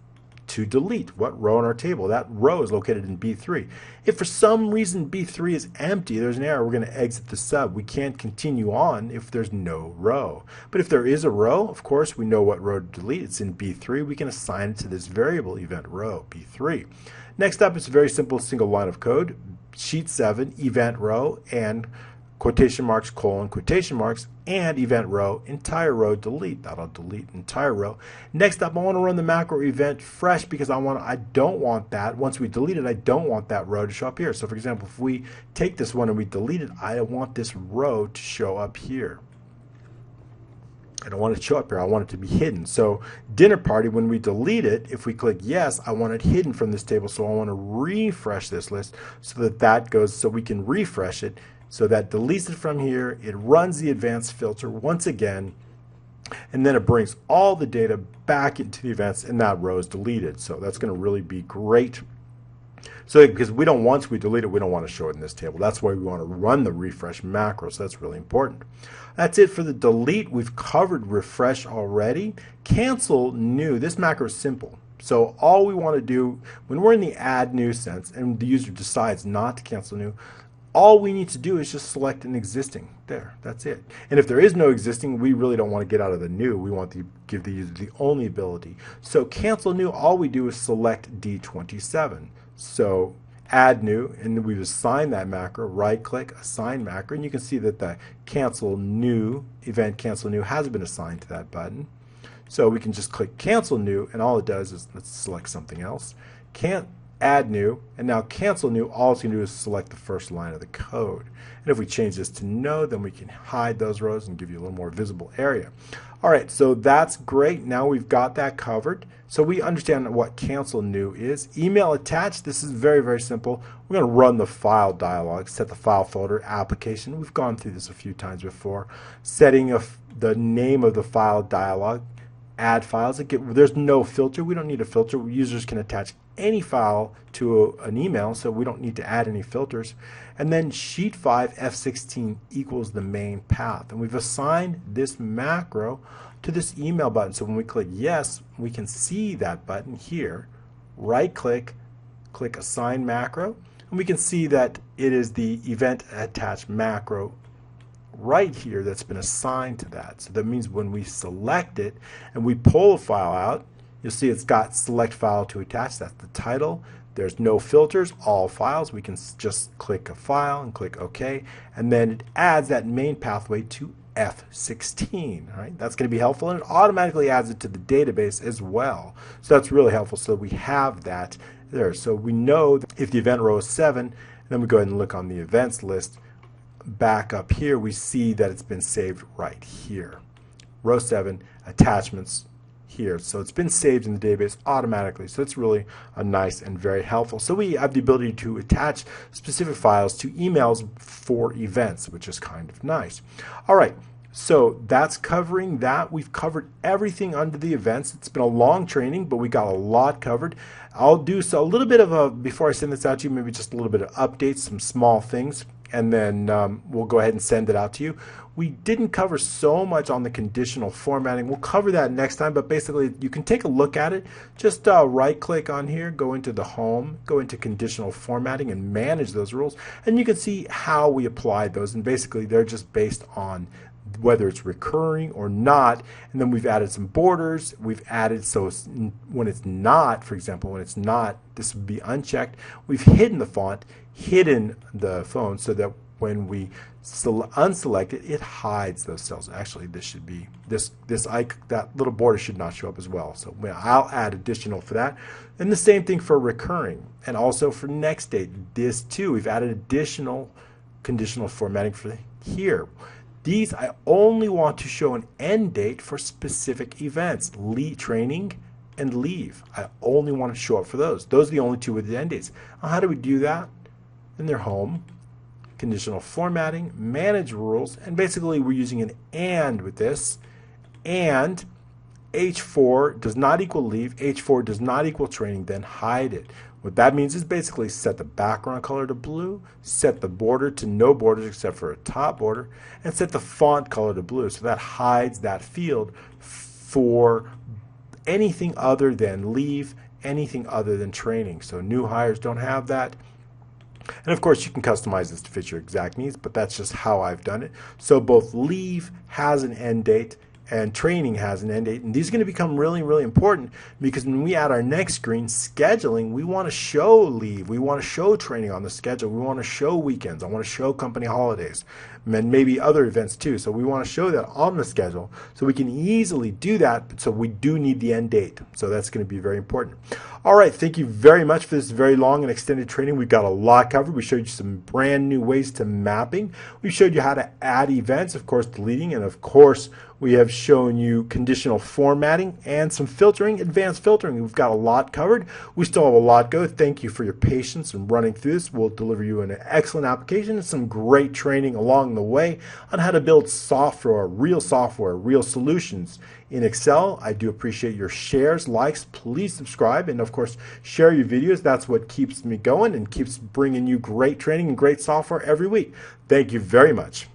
to delete, what row in our table. That row is located in B3. If for some reason B3 is empty, there's an error, we're going to exit the sub. We can't continue on if there's no row. But if there is a row, of course, we know what row to delete. It's in B3. We can assign it to this variable event row, B3. Next up, it's a very simple single line of code. Sheet 7, event row, and quotation marks, colon, quotation marks, and event row, entire row, delete. That'll delete entire row. Next up, I want to run the macro event fresh because I don't want that. Once we delete it, I don't want that row to show up here. So for example, if we take this one and we delete it, I want this row to show up here. I don't want it to show up here. I want it to be hidden. So dinner party, when we delete it, if we click yes, I want it hidden from this table. So I want to refresh this list so that goes, so we can refresh it. So that deletes it from here, it runs the advanced filter once again, and then it brings all the data back into the events, and that row is deleted. So that's going to really be great. So because once we delete it, we don't want to show it in this table. That's why we want to run the refresh macro, so that's really important. That's it for the delete. We've covered refresh already. Cancel new, this macro is simple. So all we want to do, when we're in the add new sense, and the user decides not to cancel new, all we need to do is just select an existing. There, that's it. And if there is no existing, we really don't want to get out of the new. We want to give the user the only ability. So cancel new, all we do is select D27. So add new, and we've assigned that macro, right click, assign macro, and you can see that the cancel new, event cancel new has been assigned to that button. So we can just click cancel new, and all it does is, let's select something else. Can't add new, and now cancel new, all it's going to do is select the first line of the code. And if we change this to no, then we can hide those rows and give you a little more visible area. All right, so that's great. Now we've got that covered. So we understand what cancel new is. Email attached, this is very, very simple. We're going to run the file dialog, set the file folder, application. We've gone through this a few times before. Setting the name of the file dialog, add files. There's no filter. We don't need a filter. Users can attach any file to an email, so we don't need to add any filters. And then sheet 5 F16 equals the main path. And we've assigned this macro to this email button. So when we click yes, we can see that button here. Right click, click assign macro, and we can see that it is the event attached macro right here that's been assigned to that. So that means when we select it and we pull a file out, you'll see it's got select file to attach. That's the title. There's no filters, all files. We can just click a file and click OK, and then it adds that main pathway to F16. Right? That's going to be helpful, and it automatically adds it to the database as well. So that's really helpful. So we have that there. So we know that if the event row is 7, then we go ahead and look on the events list. Back up here, we see that it's been saved right here. Row 7, attachments here. So it's been saved in the database automatically. So it's really a nice and very helpful. So we have the ability to attach specific files to emails for events, which is kind of nice. All right. So that's covering that. We've covered everything under the events. It's been a long training, but we got a lot covered. I'll do so a little bit of before I send this out to you, maybe just a little bit of updates, some small things. and then we'll go ahead and send it out to you. We didn't cover so much on the conditional formatting. We'll cover that next time, but basically you can take a look at it. Just right click on here, go into the home, go into conditional formatting and manage those rules, and you can see how we applied those, and basically they're just based on whether it's recurring or not. And then we've added some borders. We've added, so when it's not, for example, when it's not, this would be unchecked. We've hidden the font, hidden the phone, so that when we unselect it, it hides those cells. Actually, this should be that little border should not show up as well. So I'll add additional for that. And the same thing for recurring, and also for next date. This too, we've added additional conditional formatting for here. These I only want to show an end date for specific events, training and leave. I only want to show up for those. Those are the only two with the end dates. How do we do that? In their home, conditional formatting, manage rules, and basically we're using an and with this. And H4 does not equal leave, H4 does not equal training, then hide it. What that means is basically set the background color to blue, set the border to no borders except for a top border, and set the font color to blue. So that hides that field for anything other than leave, anything other than training. So new hires don't have that. And of course you can customize this to fit your exact needs, but that's just how I've done it. So both leave has an end date and training has an end date, and these are going to become really, really important, because when we add our next screen, scheduling, we want to show leave, we want to show training on the schedule, we want to show weekends, I want to show company holidays, and maybe other events too. So we want to show that on the schedule, so we can easily do that, but so we do need the end date. So that's going to be very important. All right, thank you very much for this very long and extended training. We got a lot covered. We showed you some brand new ways to mapping. We showed you how to add events, of course deleting, and of course we have shown you conditional formatting and some filtering, advanced filtering. We've got a lot covered. We still have a lot to go. Thank you for your patience in running through this. We'll deliver you an excellent application and some great training along the way on how to build software, real solutions in Excel. I do appreciate your shares, likes. Please subscribe, and of course share your videos. That's what keeps me going and keeps bringing you great training and great software every week. Thank you very much.